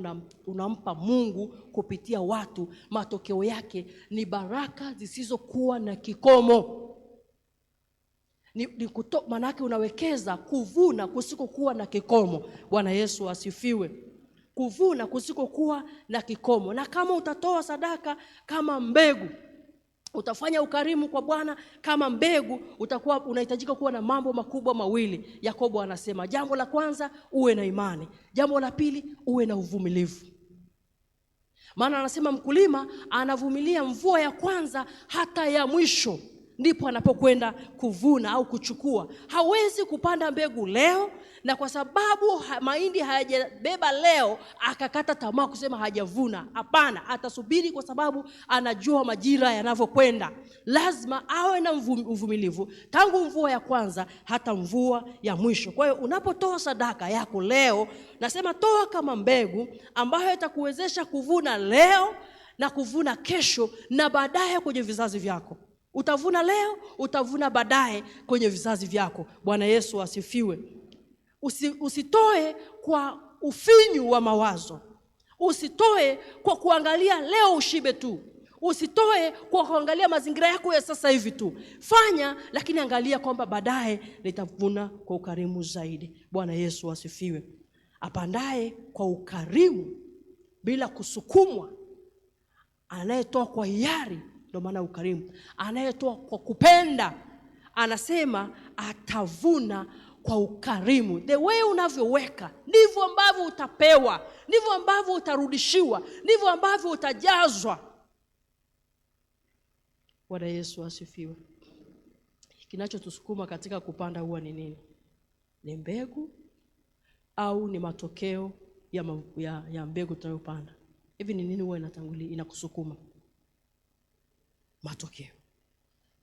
Speaker 1: unampa Mungu kupitia watu. Matokeo yake ni baraka zisizokuwa na kikomo. Manake unawekeza kuvuna kusikokuwa na kikomo. Bwana Yesu asifiwe. Kuvuna kusikokuwa na kikomo. Na kama utatoa sadaka kama mbegu, utafanya ukarimu kwa Bwana kama mbegu, utakuwa unahitajika kuwa na mambo makubwa mawili. Yakobo anasema, jambo la kwanza uwe na imani, jambo la pili uwe na uvumilivu. Maana anasema mkulima anavumilia mvua ya kwanza hata ya mwisho, ndipo anapokwenda kuvuna au kuchukua. Hawezi kupanda mbegu leo na kwa sababu mahindi hayajabeba leo akakata tamaa kusema hajavuna. Hapana, atasubiri kwa sababu anajua majira yanavyokwenda. Lazima awe na uvumilivu tangu mvua ya kwanza hata mvua ya mwisho. Kwa hiyo unapotoa sadaka yako leo, nasema toa kama mbegu ambayo itakuwezesha kuvuna leo na kuvuna kesho na baadaye kwenye vizazi vyako. Utavuna leo, utavuna baadaye kwenye vizazi vyako. Bwana Yesu asifiwe. Usitoe kwa ufinyu wa mawazo. Usitoe kwa kuangalia leo ushibe tu. Usitoe kwa kuangalia mazingira yako ya sasa hivi tu. Fanya, lakini angalia kwamba baadaye nitavuna kwa ukarimu zaidi. Bwana Yesu asifiwe. Apandaye kwa ukarimu bila kusukumwa, anayetoa kwa hiari, ndio maana ukarimu. Anayetoa kwa kupenda, anasema atavuna kwa ukarimu. The way unavyoweka, ndivyo ambavyo utapewa, ndivyo ambavyo utarudishiwa, ndivyo ambavyo utajazwa. Bwana Yesu asifiwe. Kinachotusukuma katika kupanda huwa ni nini? Ni mbegu au ni matokeo ya mbegu tunayopanda? Hivi ni nini huwa inakusukuma? Matokeo.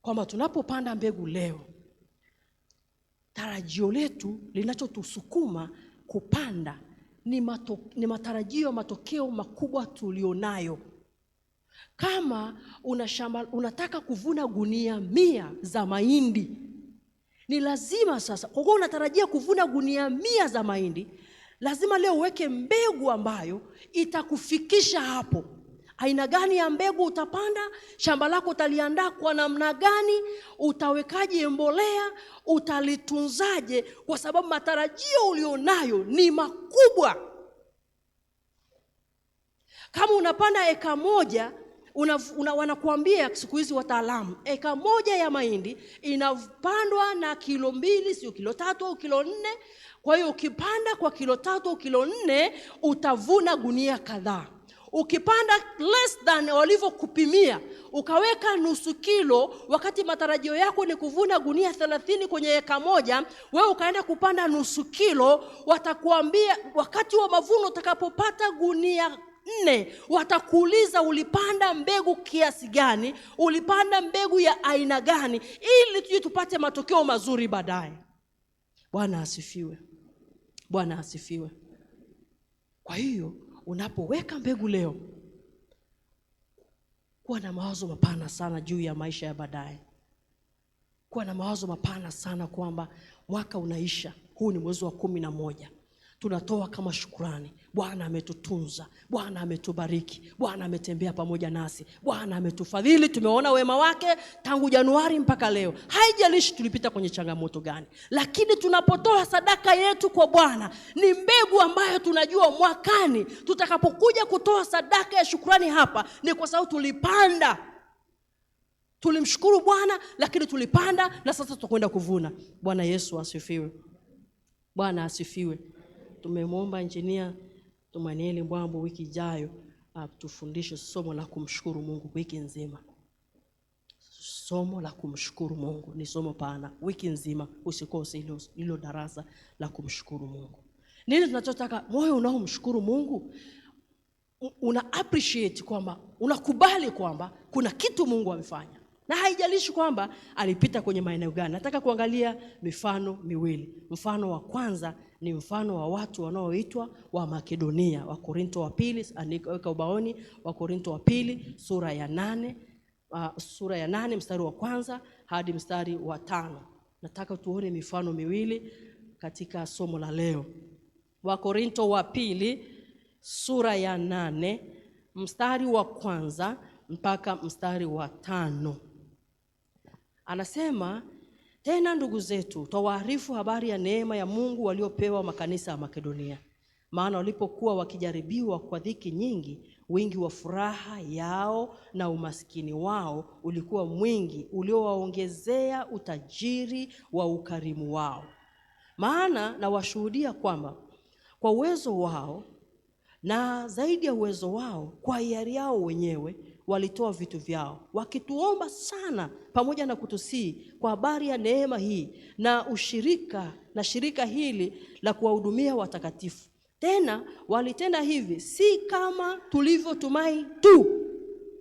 Speaker 1: Kwamba tunapopanda mbegu leo, tarajio letu linachotusukuma kupanda ni matarajio, matokeo makubwa tulionayo. Kama unataka kuvuna gunia 100 za mahindi, ni lazima sasa, kwa kuwa unatarajia kuvuna gunia 100 za mahindi, lazima leo uweke mbegu ambayo itakufikisha hapo. Aina gani ya mbegu utapanda? Shamba lako utaliandaa kwa namna gani? Utawekaje mbolea? Utalitunzaje? Kwa sababu matarajio ulionayo ni makubwa. Kama unapanda eka moja, wanakuambia siku hizi wataalamu, eka moja ya mahindi inapandwa na kilo 2, sio kilo 3 au kilo 4. Kwa hiyo ukipanda kwa kilo 3 au kilo 4 utavuna gunia kadhaa. Ukipanda less than walivyokupimia, ukaweka nusu kilo, wakati matarajio yako ni kuvuna gunia 30 kwenye eka moja, wewe ukaenda kupanda nusu kilo, watakuambia wakati wa mavuno utakapopata gunia 4, watakuuliza ulipanda mbegu kiasi gani, ulipanda mbegu ya aina gani, ili tuje tupate matokeo mazuri baadaye. Bwana asifiwe. Bwana asifiwe. Kwa hiyo unapoweka mbegu leo, kuwa na mawazo mapana sana juu ya maisha ya baadaye. Kuwa na mawazo mapana sana kwamba mwaka unaisha, huu ni mwezi wa 11. Tunatoa kama shukrani. Bwana ametutunza, Bwana ametubariki, Bwana ametembea pamoja nasi, Bwana ametufadhili. Tumeona wema wake tangu Januari mpaka leo. Haijalishi tulipita kwenye changamoto gani, lakini tunapotoa sadaka yetu kwa Bwana, ni mbegu ambayo tunajua mwakani tutakapokuja kutoa sadaka ya shukrani hapa, ni kwa sababu tulipanda. Tulimshukuru Bwana, lakini tulipanda na sasa tutakwenda kuvuna. Bwana Yesu asifiwe. Bwana asifiwe. Tumemwomba engineer Tumanieli Mbwambo wiki ijayo tufundishe somo la kumshukuru Mungu wiki nzima. somo la kumshukuru Mungu. Ni somo pana, wiki nzima usikose hilo darasa la kumshukuru Mungu. Nini tunachotaka? Moyo unaomshukuru Mungu, una appreciate kwamba, unakubali kwamba kuna kitu Mungu amefanya, na haijalishi kwamba alipita kwenye maeneo gani. Nataka kuangalia mifano miwili. Mfano wa kwanza ni mfano wa watu wanaoitwa wa Makedonia. Wa Korinto wa pili, andika ubaoni, wa Korinto wa pili sura ya 8 mstari wa kwanza hadi mstari wa 5. Nataka tuone mifano miwili katika somo la leo. Wa Korinto wa pili sura ya 8 mstari wa kwanza mpaka mstari wa 5. Anasema, tena ndugu zetu, twawaarifu habari ya neema ya Mungu waliopewa makanisa ya Makedonia. Maana walipokuwa wakijaribiwa kwa dhiki nyingi, wingi wa furaha yao na umaskini wao ulikuwa mwingi, uliowaongezea utajiri wa ukarimu wao. Maana na washuhudia kwamba kwa uwezo wao na zaidi ya uwezo wao, kwa hiari yao wenyewe walitoa vitu vyao, wakituomba sana pamoja na kutusii kwa habari ya neema hii na shirika hili la kuwahudumia watakatifu. Tena walitenda hivi si kama tulivyotumai tu,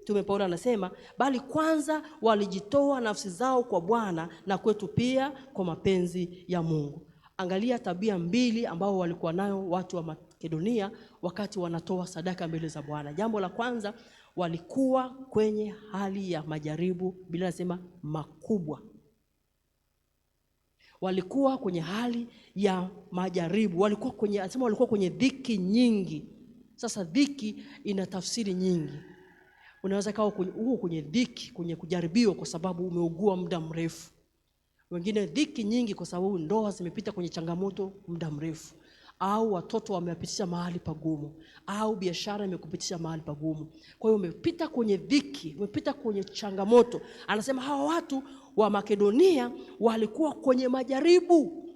Speaker 1: Mtume Paulo anasema, bali kwanza walijitoa nafsi zao kwa Bwana na kwetu pia kwa mapenzi ya Mungu. Angalia tabia mbili ambao walikuwa nayo watu wa Makedonia wakati wanatoa sadaka mbele za Bwana. Jambo la kwanza, walikuwa kwenye hali ya majaribu, Biblia inasema makubwa. Walikuwa kwenye hali ya majaribu, walikuwa kwenye dhiki nyingi. Sasa dhiki ina tafsiri nyingi. Unaweza kawa kwenye dhiki, kwenye kujaribiwa kwa sababu umeugua muda mrefu. Wengine dhiki nyingi kwa sababu ndoa zimepita kwenye changamoto muda mrefu, au watoto wamepitisha mahali pagumu, au biashara imekupitisha mahali pagumu. Kwa hiyo umepita kwenye dhiki, umepita kwenye changamoto. Anasema hawa watu wa Makedonia walikuwa kwenye majaribu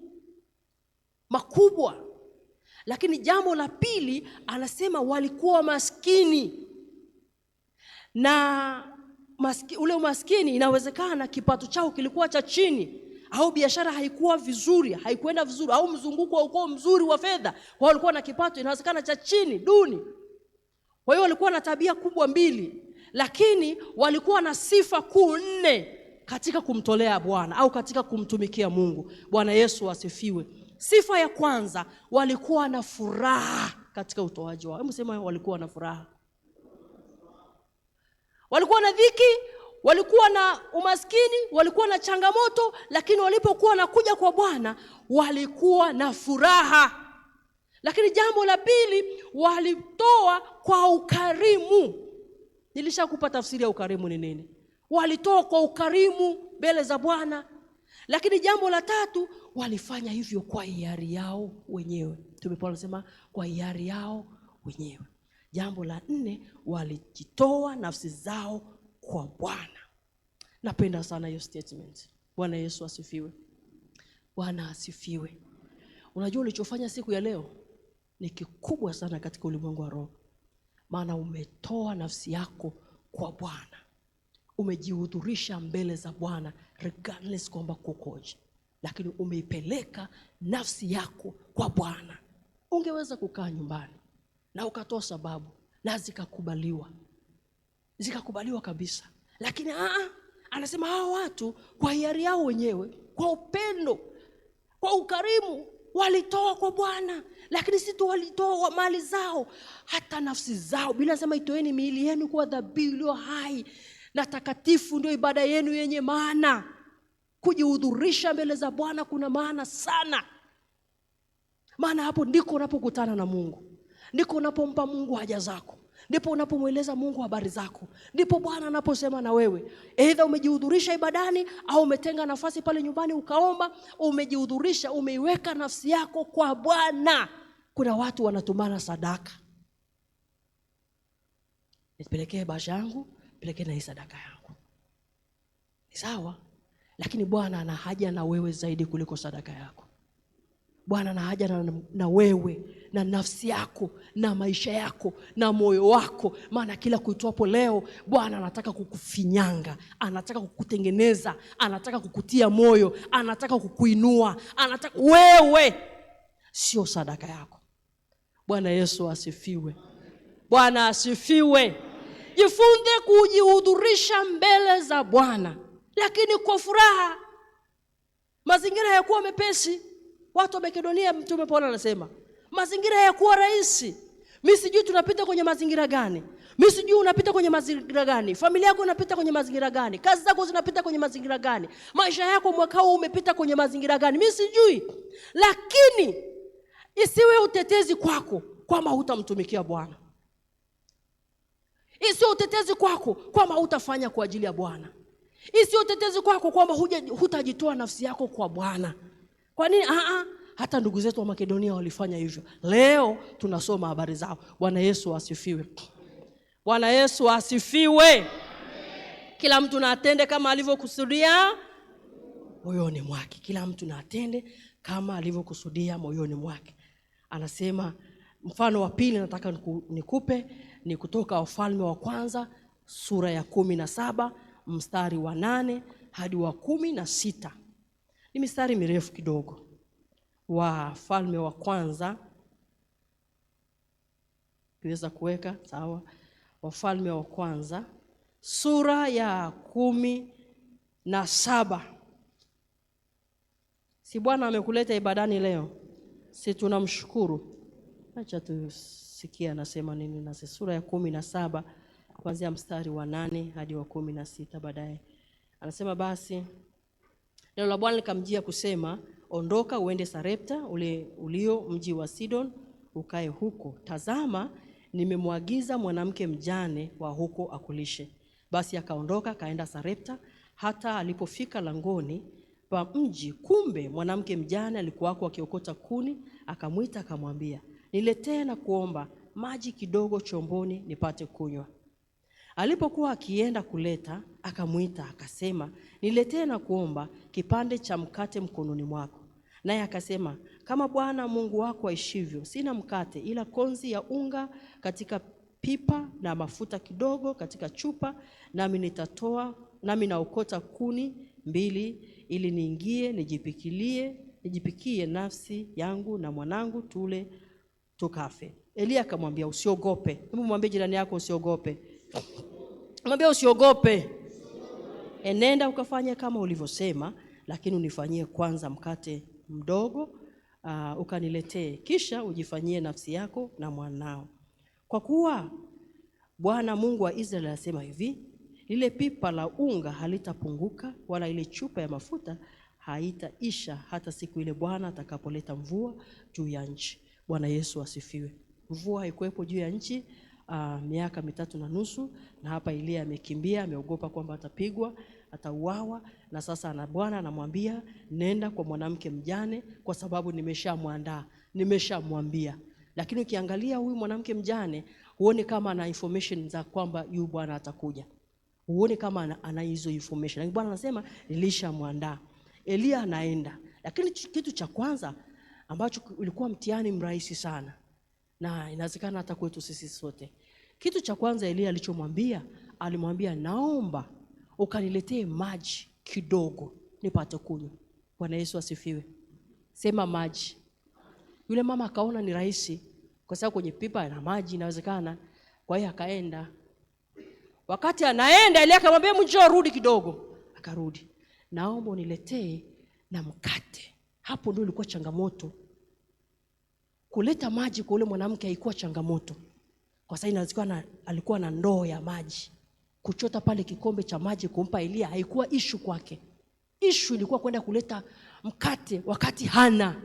Speaker 1: makubwa. Lakini jambo la pili, anasema walikuwa maskini. Na ule umaskini, inawezekana kipato chao kilikuwa cha chini, au biashara haikuwa vizuri, haikuenda vizuri, au mzunguko haukuwa mzuri wa fedha. Kwa walikuwa na kipato inawezekana cha chini, duni. Kwa hiyo walikuwa na tabia kubwa mbili, lakini walikuwa na sifa kuu 4 katika kumtolea Bwana au katika kumtumikia Mungu. Bwana Yesu asifiwe. Sifa ya kwanza, walikuwa na furaha katika utoaji wao. Hebu sema walikuwa na furaha. Walikuwa na dhiki, walikuwa na umaskini, walikuwa na changamoto, lakini walipokuwa nakuja kwa Bwana walikuwa na furaha. Lakini jambo la pili, walitoa kwa ukarimu. Nilishakupa tafsiri ya ukarimu ni nini. Walitoa kwa ukarimu mbele za Bwana. Lakini jambo la tatu, walifanya hivyo kwa hiari yao wenyewe. Mtume Paulo anasema kwa hiari yao wenyewe. Jambo la 4, walijitoa nafsi zao kwa Bwana. Napenda sana hiyo statement. Bwana Yesu asifiwe. Bwana asifiwe. Unajua ulichofanya siku ya leo ni kikubwa sana katika ulimwengu wa roho. Maana umetoa nafsi yako kwa Bwana. Umejihudhurisha mbele za Bwana regardless kwamba kukoje, lakini umeipeleka nafsi yako kwa Bwana. Ungeweza kukaa nyumbani na ukatoa sababu na zikakubaliwa kabisa. Lakini anasema hawa watu kwa hiari yao wenyewe, kwa upendo, kwa ukarimu, walitoa kwa Bwana. Lakini si tu walitoa mali zao, hata nafsi zao. Biblia inasema itoeni miili yenu kuwa dhabihu iliyo hai na takatifu, ndio ibada yenu yenye maana. Kujihudhurisha mbele za Bwana kuna maana sana. Maana hapo ndiko unapokutana na Mungu. Ndiko unapompa Mungu haja zako. Ndipo unapomweleza Mungu habari zako. Ndipo Bwana anaposema na wewe. Aidha umejihudhurisha ibadani au umetenga nafasi pale nyumbani ukaomba, umejihudhurisha, umeiweka nafsi yako kwa Bwana. Kuna watu wanatumana sadaka. Nipelekee basha yangu, pelekee na hii sadaka yangu. Ni sawa, lakini Bwana ana haja na wewe zaidi kuliko sadaka yako. Bwana ana haja na wewe na nafsi yako na maisha yako na moyo wako, maana kila kuitwapo leo Bwana anataka kukufinyanga, anataka kukutengeneza, anataka kukutia moyo, anataka kukuinua, anataka wewe, sio sadaka yako. Bwana Yesu asifiwe. Bwana asifiwe. Jifunze kujihudhurisha mbele za Bwana, lakini kwa furaha. Mazingira hayakuwa mepesi. Watu wa Makedonia, Mtume Paulo anasema mazingira hayakuwa rahisi. Mimi sijui tunapita kwenye mazingira gani. Mimi sijui unapita kwenye mazingira gani. Familia yako inapita kwenye mazingira gani. Kazi zako zinapita kwenye mazingira gani. Maisha yako mwaka huu umepita kwenye mazingira gani. Mimi sijui. Lakini isiwe utetezi kwako kwamba hutamtumikia Bwana. Isiwe utetezi kwako kwamba hutafanya kwa ajili ya Bwana. Isiwe utetezi kwako kwamba hutajitoa nafsi yako kwa Bwana. Kwa nini? Hata ndugu zetu wa Makedonia walifanya hivyo. Leo tunasoma habari zao. Bwana Yesu asifiwe. Bwana Yesu asifiwe. Kila mtu na atende kama alivyokusudia moyoni mwake. Kila mtu na atende kama alivyokusudia moyoni mwake. Anasema mfano wa pili nataka nikupe ni kutoka Wafalme wa Kwanza sura ya 17 mstari wa 8 hadi wa 16. Ni mistari mirefu kidogo. Wafalme wa Kwanza, kiweza kuweka sawa. Wafalme wa Kwanza sura ya 17. Si Bwana amekuleta ibadani leo? Si tunamshukuru? Acha tusikie anasema nini. Na sura ya 17 kuanzia mstari wa 8 hadi wa 16. Baadaye anasema basi neno la Bwana likamjia kusema, ondoka uende Sarepta ulio mji wa Sidon, ukae huko. Tazama, nimemwagiza mwanamke mjane wa huko akulishe. Basi akaondoka kaenda Sarepta. Hata alipofika langoni pa mji, kumbe mwanamke mjane alikuwako akiokota kuni. Akamwita akamwambia, niletee na kuomba maji kidogo chomboni nipate kunywa. Alipokuwa akienda kuleta, akamwita akasema, niletee na kuomba kipande cha mkate mkononi mwako. Naye akasema, kama Bwana Mungu wako aishivyo, sina mkate ila konzi ya unga katika pipa na mafuta kidogo katika chupa, nami naokota kuni 2 ili niingie nijipikie nafsi yangu na mwanangu tule tukafe. Elia akamwambia, usiogope. Hebu mwambie jirani yako usiogope. Mwambie usiogope. Enenda ukafanye kama ulivyosema, lakini unifanyie kwanza mkate mdogo ukaniletee, kisha ujifanyie nafsi yako na mwanao. Kwa kuwa Bwana Mungu wa Israeli anasema hivi, lile pipa la unga halitapunguka wala ile chupa ya mafuta haitaisha hata siku ile Bwana atakapoleta mvua juu ya nchi. Bwana Yesu asifiwe. Mvua haikuwepo juu ya nchi miaka 3.5, na hapa Elia amekimbia, ameogopa kwamba atapigwa, atauawa, na sasa Bwana anamwambia nenda kwa mwanamke mjane kwa sababu nimeshamwandaa, nimeshamwambia. Lakini ukiangalia huyu mwanamke mjane, huone kama ana information za kwamba yu Bwana atakuja. Huone kama ana hizo information. Lakini Bwana anasema nilishamwandaa. Elia anaenda. Lakini kitu cha kwanza ambacho ulikuwa mtihani mrahisi sana, na inawezekana hata kwetu sisi sote. Kitu cha kwanza Elia alichomwambia, alimwambia naomba ukaniletee maji kidogo nipate kunywa. Bwana Yesu asifiwe. Sema maji. Yule mama akaona ni rahisi kwa sababu kwenye pipa na maji inawezekana. Kwa hiyo akaenda. Wakati anaenda Elia akamwambia njoo rudi kidogo. Akarudi. Naomba uniletee na mkate. Hapo ndio ilikuwa changamoto. Kuleta maji kwa yule mwanamke haikuwa changamoto. Kwa sababu inawezekana alikuwa na ndoo ya maji. Kuchota pale kikombe cha maji kumpa Elia haikuwa issue kwake. Issue ilikuwa kwenda kuleta mkate wakati hana.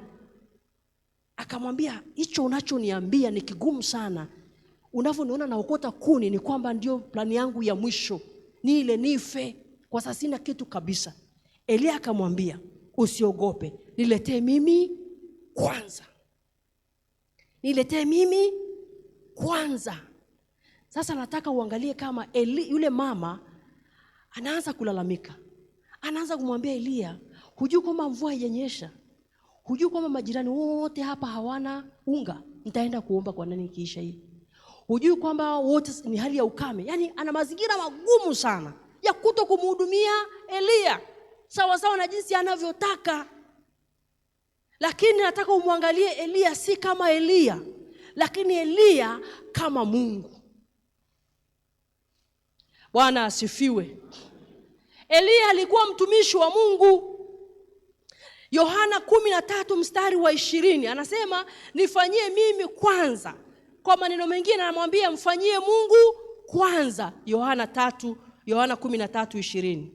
Speaker 1: Akamwambia, hicho unachoniambia ni kigumu sana. Unavyoniona naokota kuni ni kwamba ndio plani yangu ya mwisho. Nile nife kwa sasa sina kitu kabisa. Elia akamwambia, usiogope, niletee mimi kwanza. Niletee mimi kwanza. Sasa nataka uangalie kama yule mama anaanza kulalamika. Anaanza kumwambia Elia, hujui kwamba mvua haijanyesha? Hujui kwamba majirani wote hapa hawana unga? Nitaenda kuomba kwa nani kiisha hii? Hujui kwamba wote ni hali ya ukame? Yaani ana mazingira magumu sana ya kuto kumhudumia Elia sawa sawa na jinsi anavyotaka. Lakini nataka umwangalie Elia si kama Elia, lakini Elia kama Mungu. Bwana asifiwe. Elia alikuwa mtumishi wa Mungu. Yohana 13 mstari wa 20 anasema nifanyie mimi kwanza. Kwa maneno mengine anamwambia mfanyie Mungu kwanza. Yohana 13:20.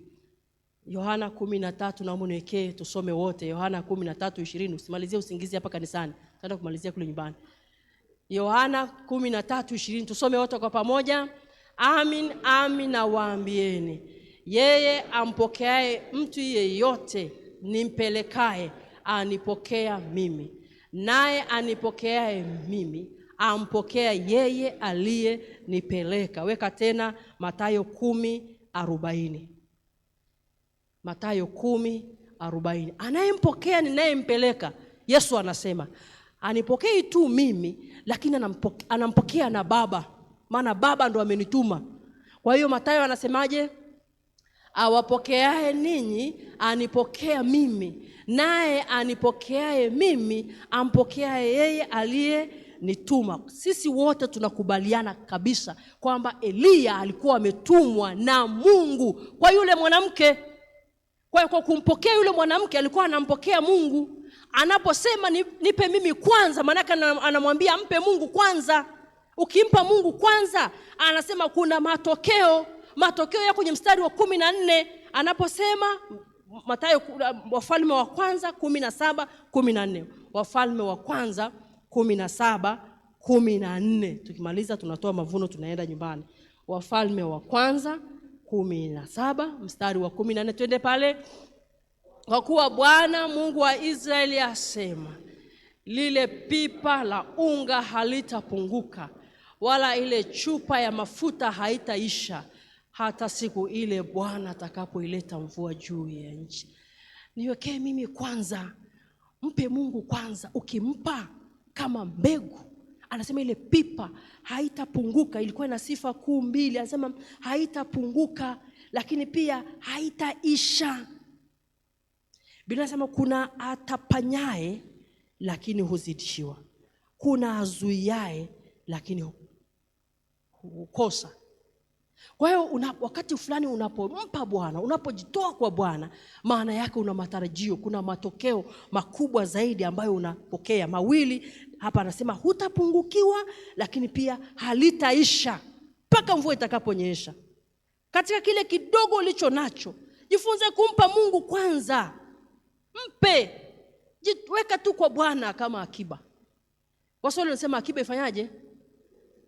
Speaker 1: Yohana 13, naomba niwekee tusome wote. Yohana 13:20. Usimalizie usingizi hapa kanisani. Tutaenda kumalizia kule nyumbani. Yohana 13:20 tusome wote kwa pamoja. Amin, amin nawaambieni, yeye ampokeaye mtu yeyote nimpelekaye anipokea mimi, naye anipokeaye mimi ampokea yeye aliyenipeleka. Weka tena Mathayo 10:40. Mathayo 10:40. Anayempokea ninayempeleka. Yesu anasema anipokei tu mimi, lakini anampokea na Baba, maana Baba ndo amenituma. Kwa hiyo Mathayo anasemaje? Awapokeaye ninyi anipokea mimi, naye anipokeaye mimi ampokea yeye aliyenituma. Sisi wote tunakubaliana kabisa kwamba Elia alikuwa ametumwa na Mungu kwa yule mwanamke. Kwa kumpokea yule mwanamke alikuwa anampokea Mungu. Anaposema nipe mimi kwanza, maana anamwambia mpe Mungu kwanza. Ukimpa Mungu kwanza, anasema kuna matokeo. Matokeo yako kwenye mstari wa 14 anaposema Mathayo Wafalme wa kwanza 17:14. Wafalme wa kwanza 17:14. Tukimaliza tunatoa mavuno tunaenda nyumbani. Wafalme wa kwanza 17 mstari wa 14. Twende pale. Kwa kuwa Bwana Mungu wa Israeli asema, lile pipa la unga halitapunguka, wala ile chupa ya mafuta haitaisha, hata siku ile Bwana atakapoileta mvua juu ya nchi. Niwekee mimi kwanza, mpe Mungu kwanza. Ukimpa kama mbegu, anasema ile pipa haitapunguka. Ilikuwa na sifa kuu mbili. Anasema haitapunguka, lakini pia haitaisha. Biblia inasema kuna atapanyaye lakini huzidishiwa, kuna azuiaye lakini hukosa. Kwa hiyo wakati fulani unapompa Bwana, unapojitoa kwa Bwana, maana yake una matarajio, kuna matokeo makubwa zaidi ambayo unapokea. Mawili hapa anasema hutapungukiwa, lakini pia halitaisha mpaka mvua itakaponyesha. Katika kile kidogo ulicho nacho, jifunze kumpa Mungu kwanza. Mpe, weka tu kwa Bwana kama akiba. Waswahili wanasema akiba ifanyaje?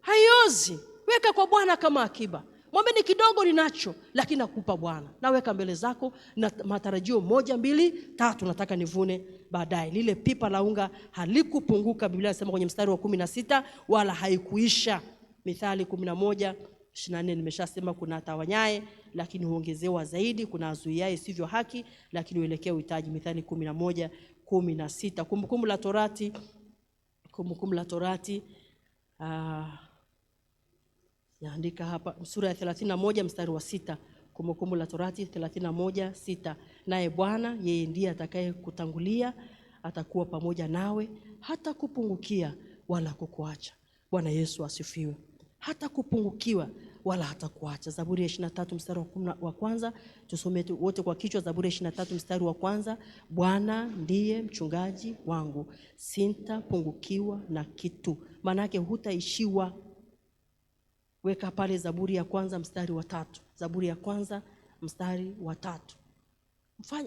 Speaker 1: Haiozi. Weka kwa Bwana kama akiba. Mwambie ni kidogo ninacho, lakini nakupa Bwana. Naweka mbele zako na matarajio 1, 2, 3 nataka nivune baadaye. Lile pipa la unga halikupunguka, Biblia inasema kwenye mstari wa 16, wala haikuisha. Mithali 11:24 nimeshasema kuna atawanyaye lakini huongezewa zaidi, kuna azuiaye sivyo haki lakini uelekea uhitaji. Mithali 11:16. Kumbukumbu la Torati naandika hapa sura ya 31 mstari wa 6. Kumbukumbu la Torati 31:6. Naye Bwana yeye ndiye atakaye kutangulia, atakuwa pamoja nawe, hata kupungukia wala kukuacha. Bwana Yesu asifiwe. Hata kupungukiwa wala hata kuacha. Zaburi ya 23 mstari wa kwanza. Tusome wote kwa kichwa. Zaburi ya 23 mstari wa kwanza. Bwana ndiye mchungaji wangu, sitapungukiwa na kitu. Maana yake hutaishiwa. Weka pale Zaburi ya kwanza mstari wa 3. Zaburi ya kwanza mstari wa 3.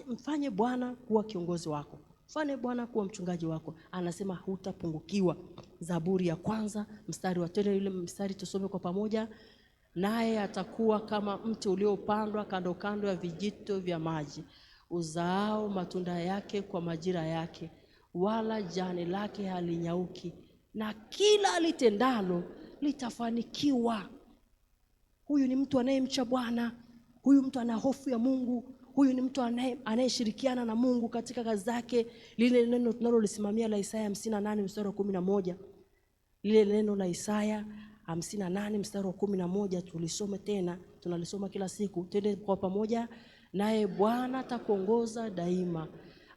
Speaker 1: Mfanye Bwana kuwa kiongozi wako. Mfanye Bwana kuwa mchungaji wako. Anasema hutapungukiwa. Zaburi ya kwanza mstari wa 3. Ile mstari tusome kwa pamoja. Naye atakuwa kama mti uliopandwa kando kando ya vijito vya maji, uzaao matunda yake kwa majira yake, wala jani lake halinyauki, na kila alitendalo litafanikiwa. Huyu ni mtu anayemcha Bwana. Huyu mtu ana hofu ya Mungu. Huyu ni mtu anayeshirikiana na Mungu katika kazi zake. Lile neno tunalolisimamia la Isaya 58 mstari wa 11. Lile neno la Isaya 58 mstari wa 11 tulisome tena, tunalisoma kila siku. Twende kwa pamoja. Naye Bwana atakuongoza daima,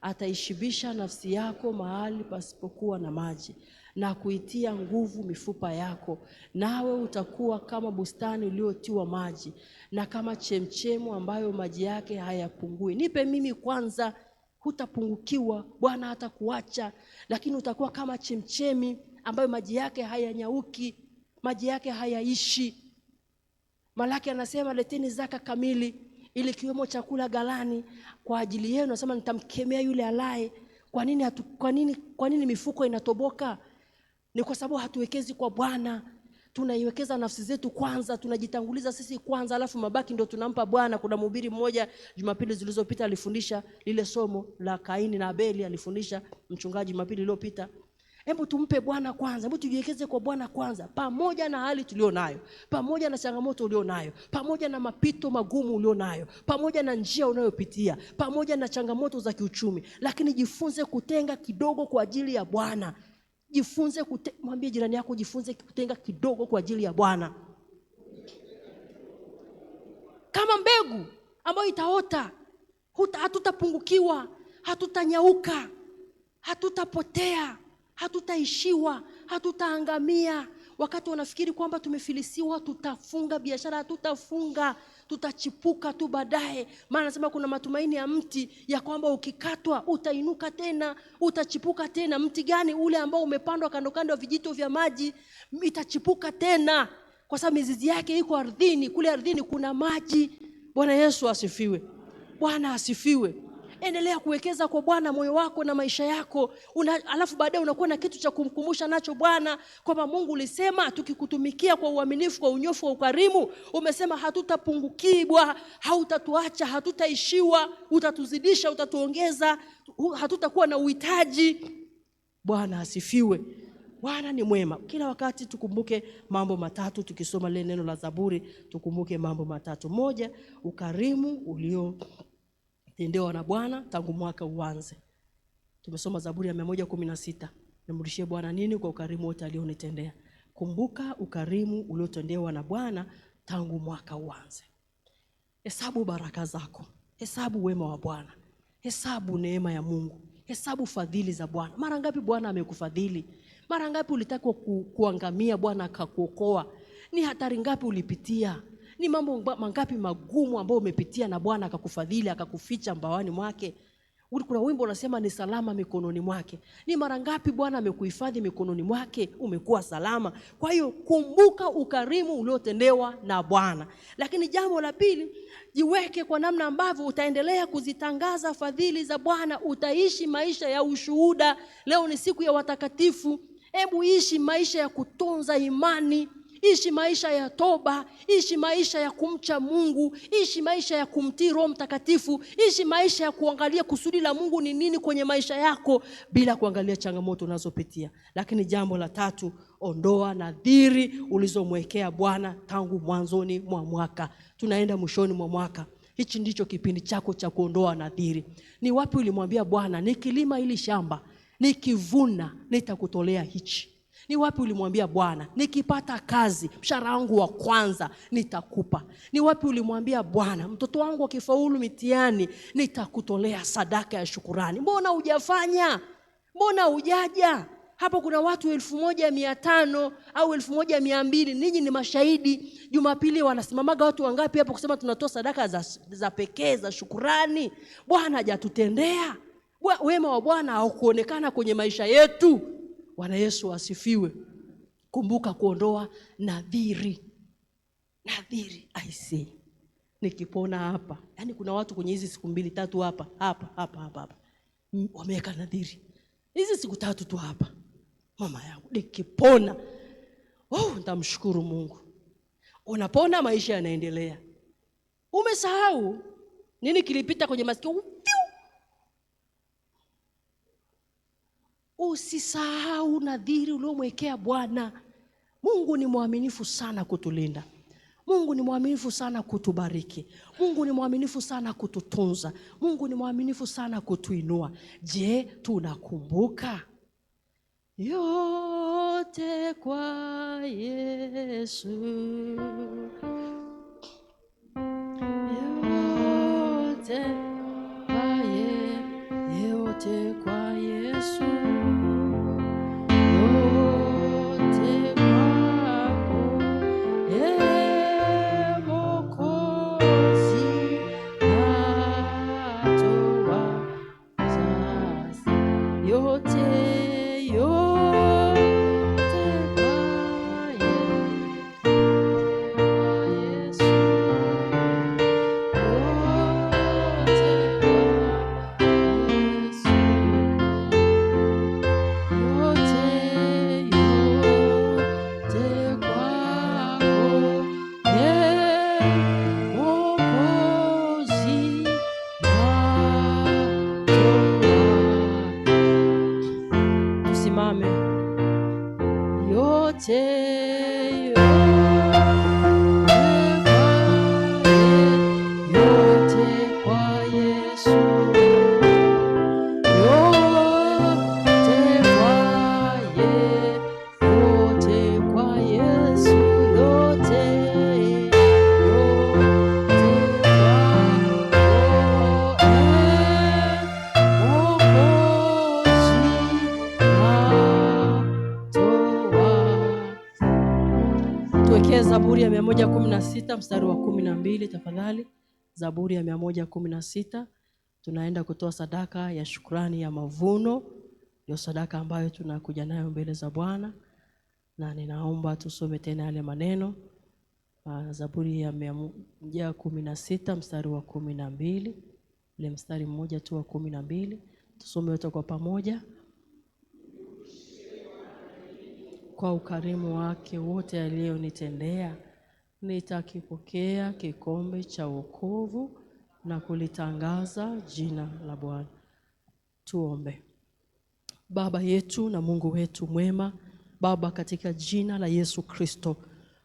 Speaker 1: ataishibisha nafsi yako mahali pasipokuwa na maji, na kuitia nguvu mifupa yako. Nawe utakuwa kama bustani iliyotiwa maji, na kama chemchemu ambayo maji yake hayapungui. Nipe mimi kwanza, hutapungukiwa. Bwana hatakuacha, lakini utakuwa kama chemchemi ambayo maji yake hayanyauki, maji yake hayaishi. Malaki anasema leteni zaka kamili, ili kiwemo chakula ghalani kwa ajili yenu. Anasema nitamkemea yule alaye. Kwa nini mifuko inatoboka? Ni kwa sababu hatuwekezi kwa Bwana. Tunaiwekeza nafsi zetu kwanza, tunajitanguliza sisi kwanza, alafu mabaki ndio tunampa Bwana. Kuna mhubiri mmoja Jumapili zilizopita alifundisha lile somo la Kaini na Abeli, alifundisha mchungaji Jumapili iliyopita. Hebu tumpe Bwana kwanza, hebu tujiwekeze kwa Bwana kwanza, pamoja na hali tulionayo, pamoja na changamoto ulionayo, pamoja na mapito magumu ulionayo, pamoja na njia unayopitia, pamoja na changamoto za kiuchumi. Lakini jifunze kutenga kidogo kwa ajili ya Bwana. Jifunze mwambie jirani yako, jifunze kutenga kidogo kwa ajili ya Bwana. Kama mbegu ambayo itaota, hatutapungukiwa, hatutanyauka, hatutapotea, hatutaishiwa, hatutaangamia. Wakati wanafikiri kwamba tumefilisiwa, tutafunga biashara, hatutafunga, tutachipuka tu baadaye. Maana nasema kuna matumaini ya mti ya kwamba ukikatwa utainuka tena, utachipuka tena. Mti gani? Ule ambao umepandwa kando kando ya vijito vya maji, itachipuka tena kwa sababu mizizi yake iko ardhini. Kule ardhini kuna maji. Bwana Yesu asifiwe. Bwana asifiwe. Endelea kuwekeza kwa Bwana moyo wako na maisha yako. Alafu baadaye unakuwa na kitu cha kumkumbusha nacho Bwana kwamba Mungu ulisema tukikutumikia kwa uaminifu, kwa unyofu, wa ukarimu, umesema hatutapungukiwa, hautatuacha, hatutaishiwa, utatuzidisha, utatuongeza, hatutakuwa na uhitaji. Bwana asifiwe. Bwana ni mwema. Kila wakati tukumbuke mambo matatu. Tukisoma lile neno la Zaburi, tukumbuke mambo matatu. Moja, ukarimu uliotendewa na Bwana tangu mwaka uanze. Tumesoma Zaburi ya 116. Nimrudishie Bwana nini kwa ukarimu wote alionitendea. Kumbuka ukarimu uliotendewa na Bwana tangu mwaka uanze. Hesabu baraka zako, hesabu wema wa Bwana, hesabu neema ya Mungu, hesabu fadhili za Bwana. Mara ngapi Bwana amekufadhili? Mara ngapi ulitaka kuangamia Bwana akakuokoa? Ni hatari ngapi ulipitia? Ni mambo mangapi magumu ambayo umepitia na Bwana akakufadhili, akakuficha mbawani mwake? Kuna wimbo unasema ni salama mikononi mwake. Ni mara ngapi Bwana amekuhifadhi mikononi mwake, umekuwa salama? Kwa hiyo kumbuka ukarimu uliotendewa na Bwana. Lakini jambo la pili, jiweke kwa namna ambavyo utaendelea kuzitangaza fadhili za Bwana. Utaishi maisha ya ushuhuda. Leo ni siku ya watakatifu. Hebu ishi maisha ya kutunza imani. Ishi maisha ya toba, ishi maisha ya kumcha Mungu, ishi maisha ya kumtii Roho Mtakatifu, ishi maisha ya kuangalia kusudi la Mungu ni nini kwenye maisha yako bila kuangalia changamoto unazopitia. Lakini jambo la tatu, ondoa nadhiri ulizomwekea Bwana tangu mwanzoni mwa mwaka. Tunaenda mwishoni mwa mwaka. Hichi ndicho kipindi chako cha kuondoa nadhiri. Ni wapi ulimwambia Bwana, nikilima hili shamba, nikivuna nitakutolea hichi? Ni wapi ulimwambia Bwana, nikipata kazi, mshahara wangu wa kwanza nitakupa? Ni wapi ulimwambia Bwana, mtoto wangu akifaulu mitihani nitakutolea sadaka ya shukurani? Mbona hujafanya? Mbona hujaja? Hapo kuna watu 1500 au 1200. Ninyi ni mashahidi. Jumapili wanasimamaga watu wangapi hapo kusema tunatoa sadaka za pekee za shukurani? Bwana hajatutendea. Wema wa Bwana haukuonekana kwenye maisha yetu. Bwana Yesu asifiwe. Kumbuka kuondoa nadhiri. Nadhiri, I say. Nikipona hapa. Yaani kuna watu kwenye hizi siku 2-3 hapa. Wameweka nadhiri. Hizi siku 3 tu hapa. Mama yangu, nikipona, nitamshukuru Mungu. Unapona, maisha yanaendelea. Umesahau nini kilipita kwenye masikio? Usisahau nadhiri uliomwekea Bwana. Mungu ni mwaminifu sana kutulinda. Mungu ni mwaminifu sana kutubariki. Mungu ni mwaminifu sana kututunza. Mungu ni mwaminifu sana kutuinua. Je, tunakumbuka? Yote kwa Yesu. Yote kwa Yesu. Yote kwako, Mwokozi, natoa sasa. Yote kwa Yesu. Zaburi ya 116 mstari wa 12 tafadhali. Zaburi ya 116. Tunaenda kutoa sadaka ya shukrani ya mavuno. Ndio sadaka ambayo tunakuja nayo mbele za Bwana. Na ninaomba tusome tena yale maneno. Zaburi ya 116 mstari wa 12. Ile mstari mmoja tu wa 12. Tusome wote kwa pamoja. Kwa ukarimu wake wote alionitendea, nitakipokea kikombe cha wokovu na kulitangaza jina la Bwana. Tuombe. Baba yetu na Mungu wetu mwema, Baba, katika jina la Yesu Kristo,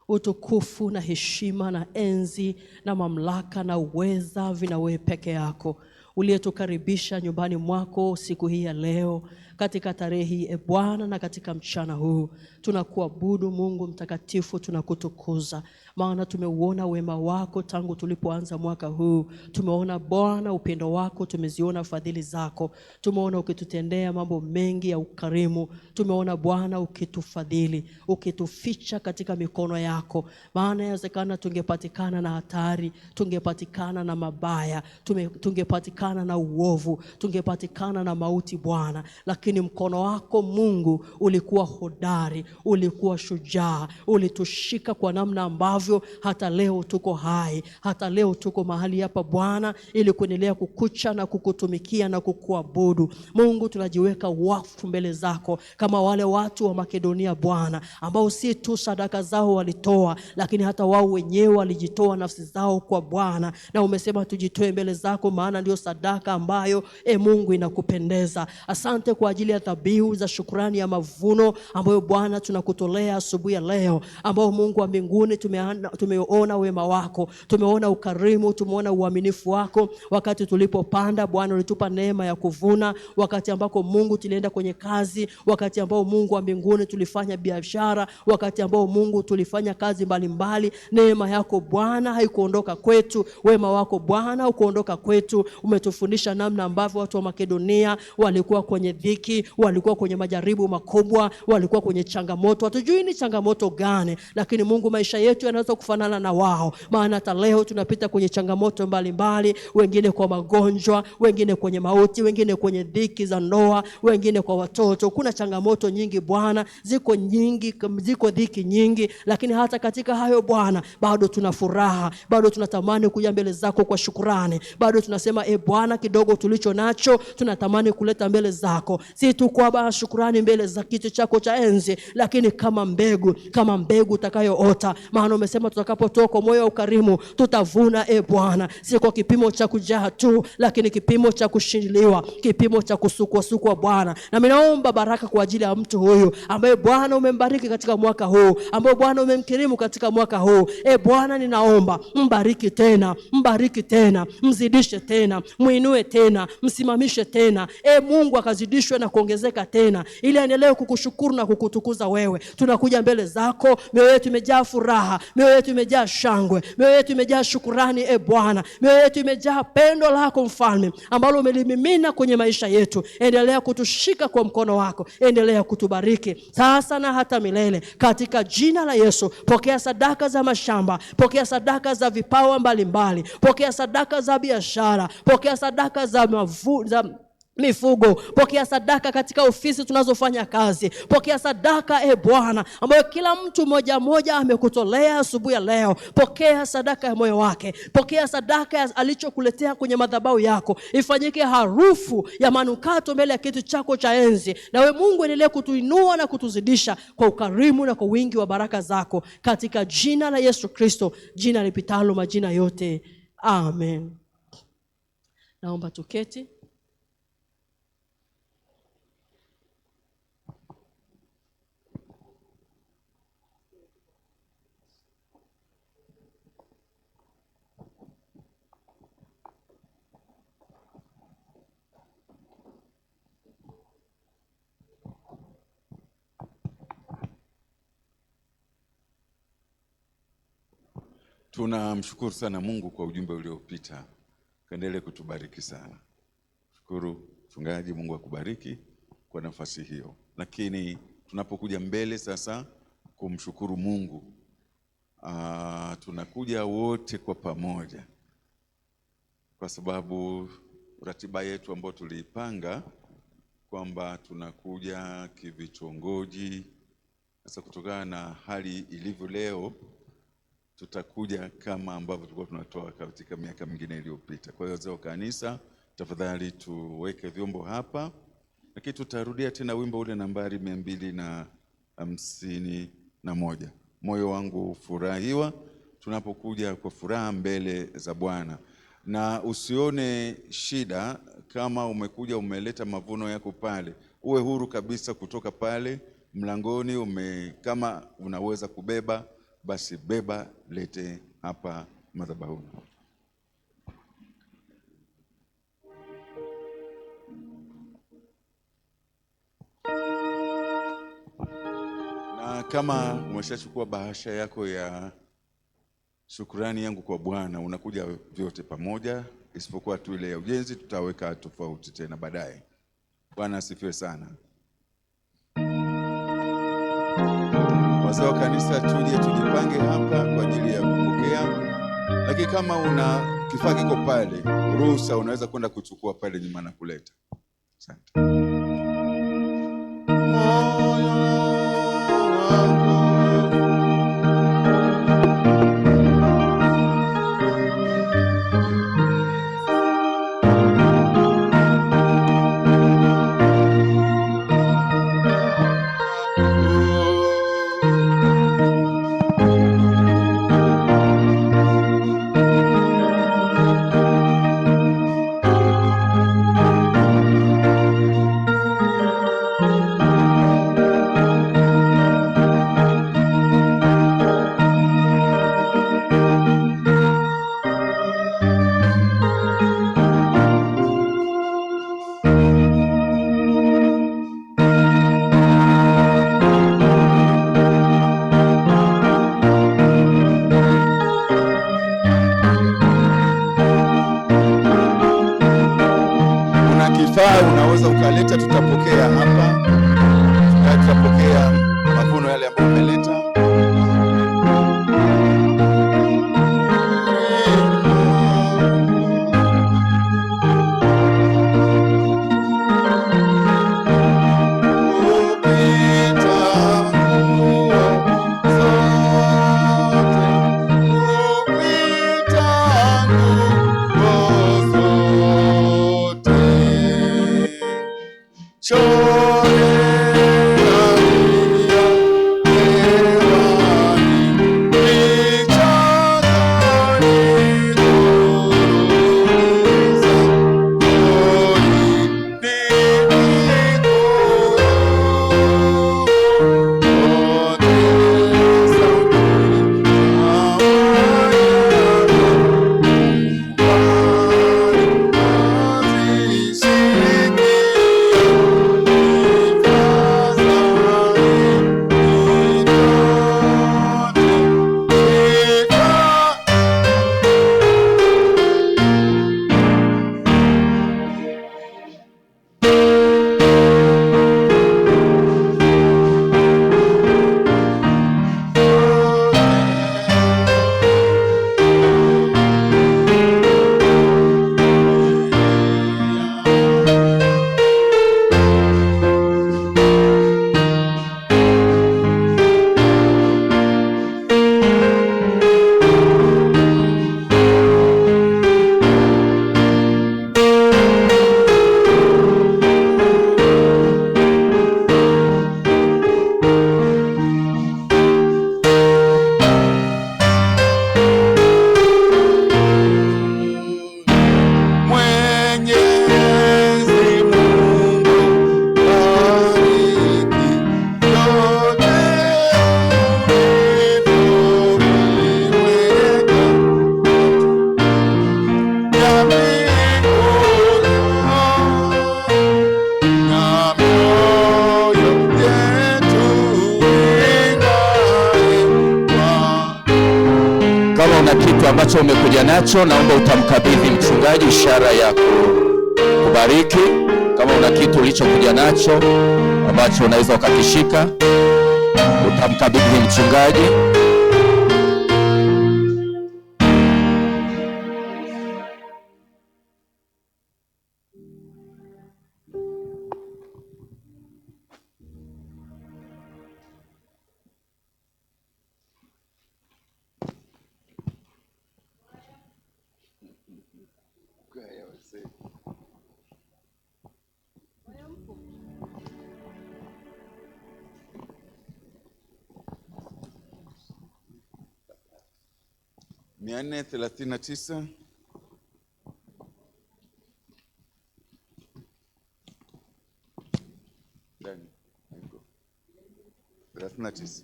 Speaker 1: utukufu na heshima na enzi na mamlaka na uweza vina wewe peke yako, uliyetukaribisha nyumbani mwako siku hii ya leo, katika tarehe hii Bwana, na katika mchana huu tunakuabudu Mungu mtakatifu, tunakutukuza, maana tumeuona wema wako tangu tulipoanza mwaka huu. Tumeona Bwana upendo wako, tumeziona fadhili zako, tumeona ukitutendea mambo mengi ya ukarimu, tumeona Bwana ukitufadhili, ukituficha katika mikono yako, maana inawezekana tungepatikana na hatari, tungepatikana na mabaya, tungepatikana na uovu, tungepatikana na mauti Bwana, lakini mkono wako Mungu ulikuwa hodari, ulikuwa shujaa, ulitushika kwa namna ambavyo hata leo tuko hai, hata leo tuko mahali hapa Bwana, ili kuendelea kukucha na kukutumikia na kukuabudu. Mungu, tunajiweka wakfu mbele zako kama wale watu wa Makedonia Bwana, ambao si tu sadaka zao walitoa, lakini hata wao wenyewe walijitoa nafsi zao kwa Bwana, na umesema tujitoe mbele zako, maana ndio sadaka ambayo Mungu inakupendeza. Asante kwa ajili ya dhabihu za shukrani ya mavuno ambayo Bwana tunakutolea asubuhi ya leo, ambao Mungu wa mbinguni tumeona wema wako, tumeona ukarimu, tumeona uaminifu wako. Wakati tulipopanda Bwana ulitupa neema ya kuvuna, wakati ambako Mungu tulienda kwenye kazi, wakati ambao Mungu wa mbinguni tulifanya biashara, wakati ambao Mungu tulifanya kazi mbalimbali, neema yako Bwana haikuondoka kwetu, wema wako Bwana ukuondoka kwetu. Umetufundisha namna ambavyo watu wa Makedonia walikuwa kwenye dhiki, walikuwa kwenye majaribu makubwa, walikuwa kwenye changamoto. Hatujui ni changamoto gani, lakini Mungu, maisha yetu yanaweza kufanana na wao, maana hata leo tunapita kwenye changamoto mbalimbali, wengine kwa magonjwa, wengine kwenye mauti, wengine kwenye dhiki za ndoa, wengine kwa watoto. Kuna changamoto nyingi Bwana, ziko nyingi, ziko dhiki nyingi, lakini hata katika hayo Bwana bado tuna furaha, bado tunatamani kuja mbele zako kwa shukrani, bado tunasema Bwana, kidogo tulicho nacho tunatamani kuleta mbele zako. si tu kwa Baba shukrani mbele za kiti chako cha enzi, lakini kama mbegu utakayoota. Maana umesema tutakapotoa kwa moyo wa ukarimu tutavuna, Bwana, si kwa kipimo cha kujaa tu, lakini kipimo cha kushindiliwa, kipimo cha kusukwa Bwana. Na mimi naomba baraka kwa ajili ya mtu huyu ambaye Bwana umembariki katika mwaka huu, ambaye Bwana umemkirimu katika mwaka huu. Bwana, ninaomba mbariki tena, mzidishe tena, muinue tena, msimamishe tena. Mungu akazidishwe na kuongezeka tena, ili aendelee kukushukuru na kukutukuza wewe. Tunakuja mbele zako, mioyo yetu imejaa furaha, mioyo yetu imejaa shangwe, mioyo yetu imejaa shukrani. Bwana, mioyo yetu imejaa pendo lako Mfalme, ambalo umelimimina kwenye maisha yetu. Endelea kutushika kwa mkono wako, endelea kutubariki sasa na hata milele, katika jina la Yesu. Pokea sadaka za mashamba, pokea sadaka za vipawa mbalimbali, pokea sadaka za biashara, pokea sadaka za mifugo, pokea sadaka katika ofisi tunazofanya kazi, pokea sadaka Bwana ambayo kila mtu mmoja amekutolea asubuhi ya leo. Pokea sadaka ya moyo wake, pokea sadaka alichokuletea kwenye madhabahu yako, ifanyike harufu ya manukato mbele ya kiti chako cha enzi. Na wewe Mungu endelee kutuinua na kutuzidisha kwa ukarimu na kwa wingi wa baraka zako, katika jina la Yesu Kristo, jina lipitalo majina yote. Amen. Naomba tuketi.
Speaker 3: Tunamshukuru sana Mungu kwa ujumbe uliopita. Kaendelee kutubariki sana. Shukuru mchungaji, Mungu akubariki kwa nafasi hiyo. Lakini tunapokuja mbele sasa kumshukuru Mungu, tunakuja wote kwa pamoja, kwa sababu ratiba yetu ambayo tuliipanga kwamba tunakuja kivitongoji. Sasa kutokana na hali ilivyo leo, tutakuja kama ambavyo tulikuwa tunatoa katika miaka mingine iliyopita. Kwa hiyo wazee wa kanisa, tafadhali tuweke vyombo hapa, lakini tutarudia tena wimbo ule nambari 251, moyo wangu furahiwa, tunapokuja kwa furaha mbele za Bwana. Na usione shida kama umekuja umeleta mavuno yako pale, uwe huru kabisa kutoka pale mlangoni. Kama unaweza kubeba, basi beba, lete hapa madhabahuni. Na kama umeshachukua bahasha yako ya shukrani yangu kwa Bwana, unakuja vyote pamoja, isipokuwa tu ile ya ujenzi tutaweka tofauti tena baadaye. Bwana asifiwe sana. Wazee wa kanisa, tujipange hapa kwa ajili ya kupokea. Lakini kama una kifaa kiko pale, ruhusa, unaweza kwenda kuchukua pale nyuma na kuleta. Asante. Unaweza ukaleta, tutapokea hapa, tutapokea mavuno yale ambayo umeleta.
Speaker 5: ambacho umekuja nacho, naomba utamkabidhi mchungaji, ishara ya kubariki. Kama una kitu ulichokuja nacho ambacho unaweza ukakishika, utamkabidhi mchungaji.
Speaker 3: Mia nne 39 ndani 39.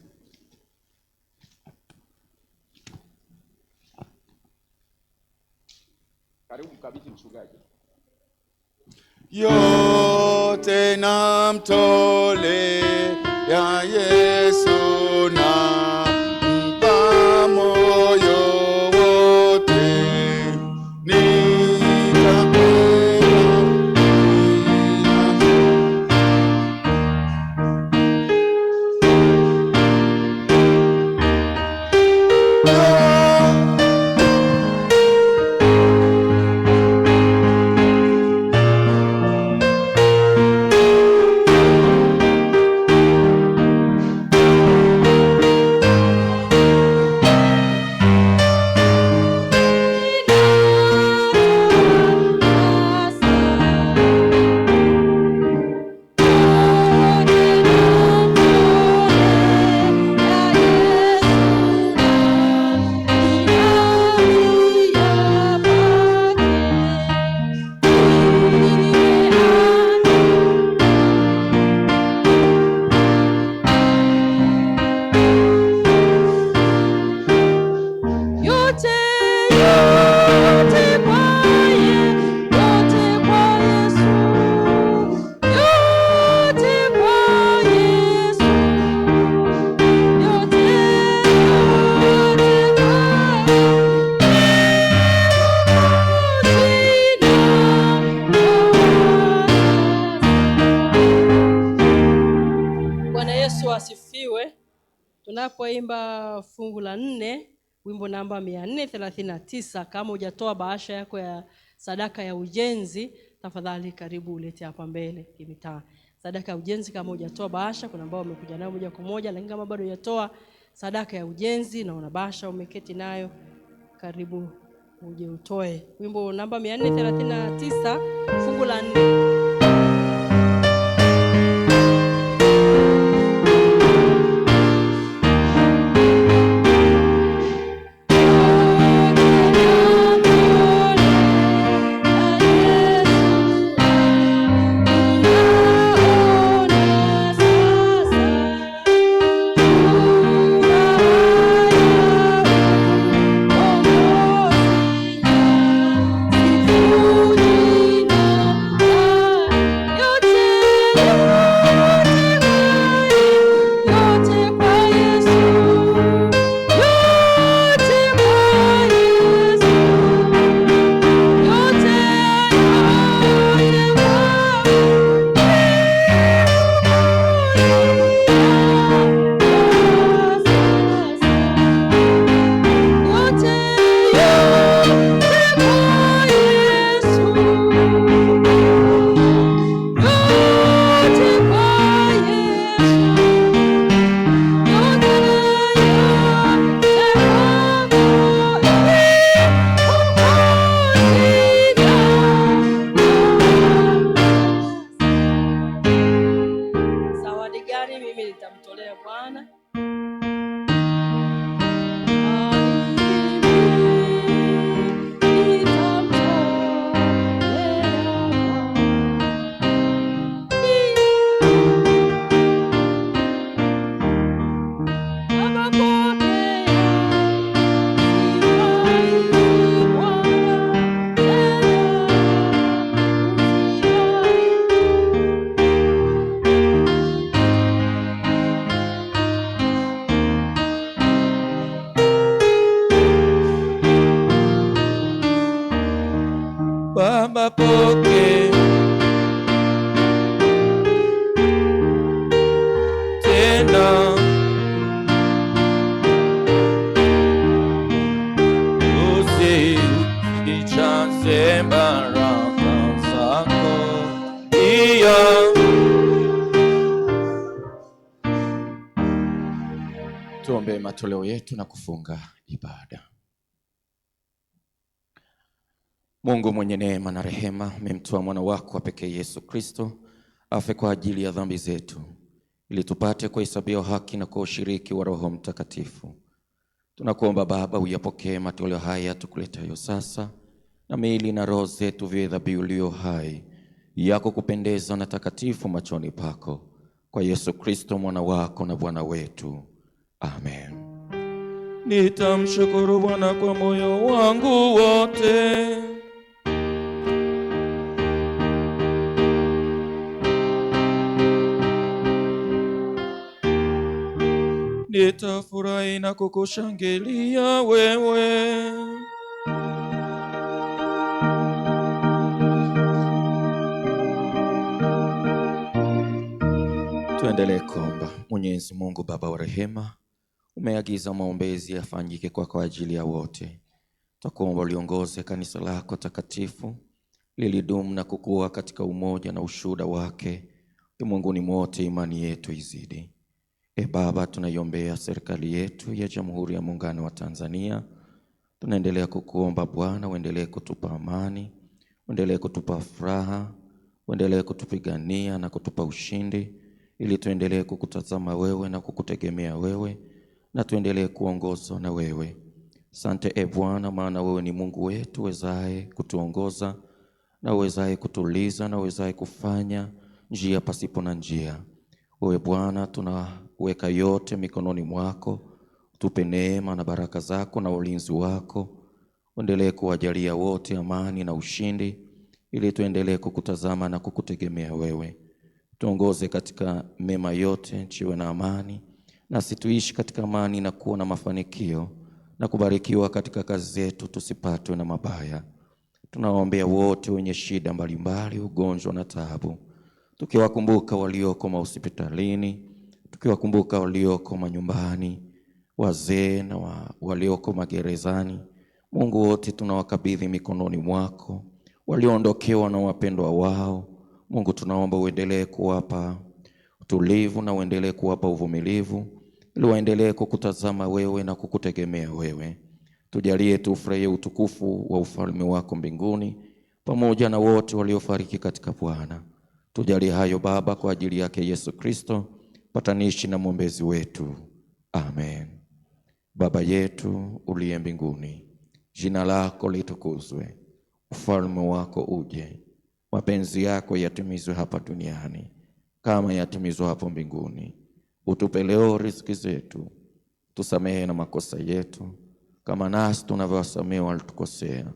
Speaker 5: Karibu mkabidhi mchungaji.
Speaker 3: Yote namtole ya Yesu na mpa moyo wote,
Speaker 1: Asifiwe. Tunapoimba fungu la 4, wimbo namba 439, kama hujatoa bahasha yako ya sadaka ya ujenzi, tafadhali karibu ulete hapa mbele kimitaa. Sadaka ya ujenzi kama hujatoa bahasha, kuna ambao wamekuja nayo moja kwa moja, lakini kama bado hujatoa sadaka ya ujenzi na una bahasha umeketi nayo, karibu uje utoe. Wimbo namba 439, fungu la 4.
Speaker 5: Baba pokea tena usijaze baraka zako iya. Tuombe matoleo yetu na kufunga ibada. Mungu mwenye neema na rehema, umemtoa mwana wako wa pekee Yesu Kristo afe kwa ajili ya dhambi zetu, ili tupate kuhesabiwa haki na kwa ushiriki wa Roho Mtakatifu. Tunakuomba Baba, uyapokee matoleo haya tukuletayo sasa, na miili na roho zetu viwe dhabihu iliyo hai yako kupendeza na takatifu machoni pako, kwa Yesu Kristo mwana wako na Bwana wetu. Amen. Nitamshukuru Bwana kwa moyo wangu wote, nitafurahi na kukushangilia wewe. Tuendelee kuomba. Mwenyezi Mungu Baba wa rehema, umeagiza maombezi yafanyike kwa ajili ya wote. Twakuomba uliongoze kanisa lako takatifu lilidumu na kukua katika umoja na ushuhuda wake ulimwenguni mote, imani yetu izidi. Baba, tunaiombea serikali yetu ya Jamhuri ya Muungano wa Tanzania. Tunaendelea kukuomba Bwana, uendelee kutupa amani, uendelee kutupa furaha, uendelee kutupigania na kutupa ushindi, ili tuendelee kukutazama wewe na kukutegemea wewe, na tuendelee kuongozwa na wewe. Asante Bwana, maana wewe ni Mungu wetu uwezaye kutuongoza na uwezaye kutuliza na uwezaye kufanya njia pasipo na njia. Wewe Bwana, tunaweka yote mikononi mwako. Tupe neema na baraka zako na ulinzi wako. Uendelee kuwajalia wote amani na ushindi, ili tuendelee kukutazama na kukutegemea wewe. Tuongoze katika mema yote, nchiwe na amani, na situishi katika amani na kuwa na mafanikio na kubarikiwa katika kazi zetu, tusipatwe na mabaya. Tunawaombea wote wenye shida mbalimbali, ugonjwa na taabu, tukiwakumbuka walioko mahospitalini, tukiwakumbuka walioko manyumbani, wazee na walioko magerezani. Mungu, wote tunawakabidhi mikononi mwako, walioondokewa na wapendwa wao. Mungu, tunaomba uendelee kuwapa utulivu na uendelee kuwapa uvumilivu, ili waendelee kukutazama wewe na kukutegemea wewe. Tujalie tufurahie utukufu wa ufalme wako mbinguni, pamoja na wote waliofariki katika Bwana. Tujalie hayo Baba, kwa ajili yake Yesu Kristo, patanishi na mwombezi wetu. Amen. Baba yetu uliye mbinguni, jina lako litukuzwe, ufalme wako uje, mapenzi yako yatimizwe hapa duniani kama yatimizwa hapo mbinguni. Utupe leo riziki zetu, tusamehe na makosa yetu kama nasi tunavyowasamehe waliotukosea,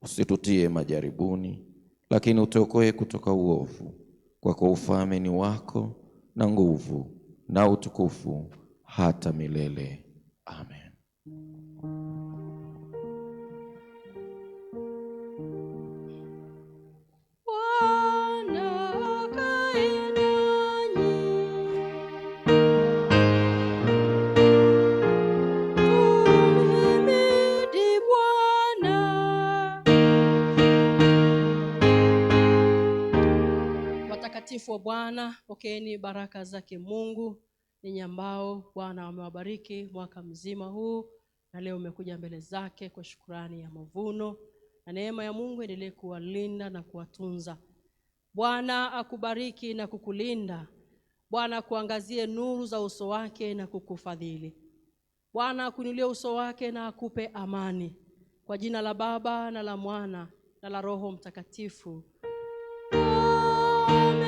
Speaker 5: usitutie majaribuni, lakini utuokoe kutoka uovu, kwa kuwa ufalme ni wako na nguvu na utukufu hata milele. Amen.
Speaker 1: Bwana akae nanyi. Tumhimidi Bwana. Watakatifu wa Bwana, pokeeni baraka zake Mungu, ninyi ambao Bwana amewabariki mwaka mzima huu, na leo umekuja mbele zake kwa shukrani ya mavuno, na neema ya Mungu endelee kuwalinda na kuwatunza. Bwana akubariki na kukulinda. Bwana akuangazie nuru za uso wake na kukufadhili. Bwana akuinulie uso wake na akupe amani. Kwa jina la Baba na la Mwana na la Roho Mtakatifu. Amen.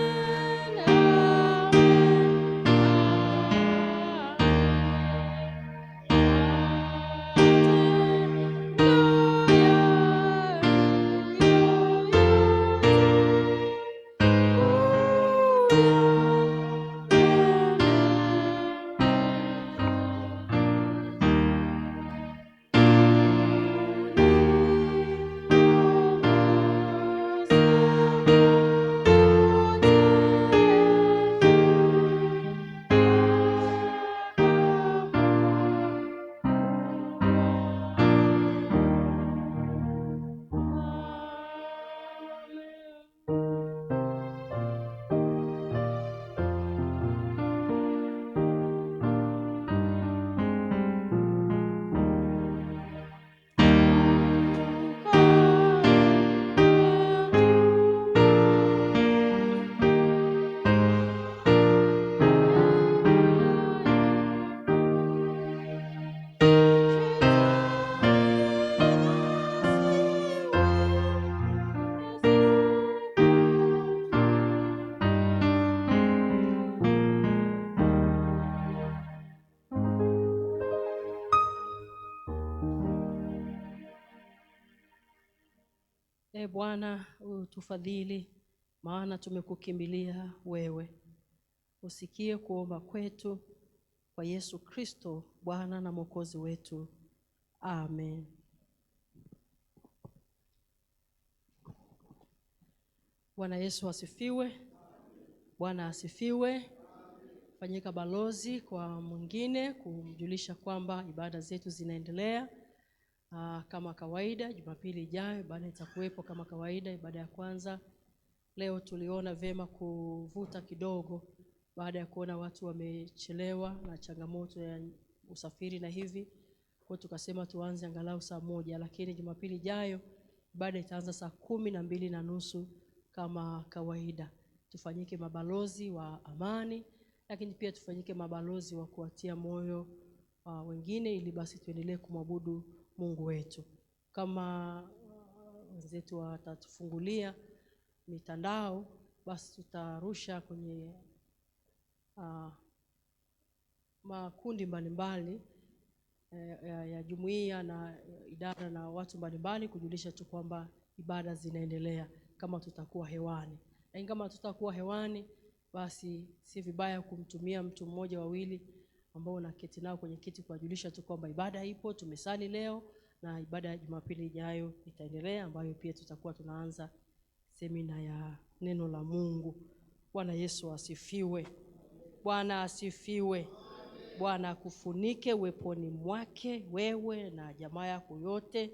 Speaker 1: Bwana utufadhili, maana tumekukimbilia wewe. Usikie kuomba kwetu kwa Yesu Kristo Bwana na Mwokozi wetu. Amen. Bwana Yesu asifiwe. Bwana asifiwe. Fanyika balozi kwa mwingine kumjulisha kwamba ibada zetu zinaendelea. Kama kawaida, Jumapili ijayo ibada itakuwepo kama kawaida, ibada ya kwanza. Leo tuliona vema kuvuta kidogo baada ya kuona watu wamechelewa na changamoto ya usafiri na hivi. Kwa tukasema tuanze angalau saa 1, lakini Jumapili ijayo ibada itaanza saa 12:30 kama kawaida. Tufanyike mabalozi wa amani, lakini pia tufanyike mabalozi wa kuwatia moyo wengine, ili basi tuendelee kumwabudu Mungu wetu. Kama wenzetu watatufungulia mitandao, basi tutarusha kwenye makundi mbalimbali ya jumuiya na idara na watu mbalimbali kujulisha tu kwamba ibada zinaendelea kama tutakuwa hewani. Na kama tutakuwa hewani, basi si vibaya kumtumia mtu mmoja wawili ambao unaketi nao kwenye kiti kuwajulisha tu kwamba ibada ipo, tumesali leo, na ibada ya Jumapili ijayo itaendelea, ambayo pia tutakuwa tunaanza semina ya neno la Mungu. Bwana Yesu asifiwe. Bwana asifiwe. Bwana akufunike uweponi mwake, wewe na jamaa yako yote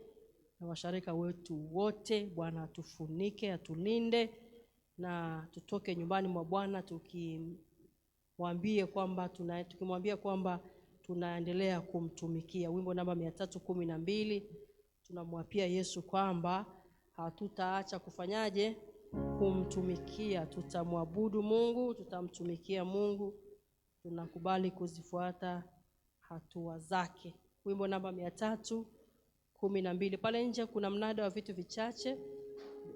Speaker 1: na washarika wetu wote. Bwana atufunike, atulinde, na tutoke nyumbani mwa Bwana tukimwambia kwamba tunaendelea kumtumikia. Wimbo namba 312 tunamwapia Yesu kwamba hatutaacha kufanyaje? Kumtumikia. Tutamwabudu Mungu, tutamtumikia Mungu, tunakubali kuzifuata hatua zake. Wimbo namba 312. Pale nje kuna mnada wa vitu vichache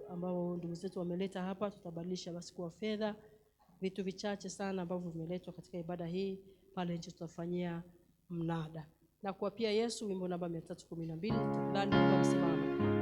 Speaker 1: ambao ndugu zetu wameleta hapa, tutabadilisha basi kwa fedha. Vitu vichache sana ambavyo vimeletwa katika ibada hii, pale nje tutafanyia mnada. Na kwa pia Yesu, wimbo namba 312, tafadhali msimame.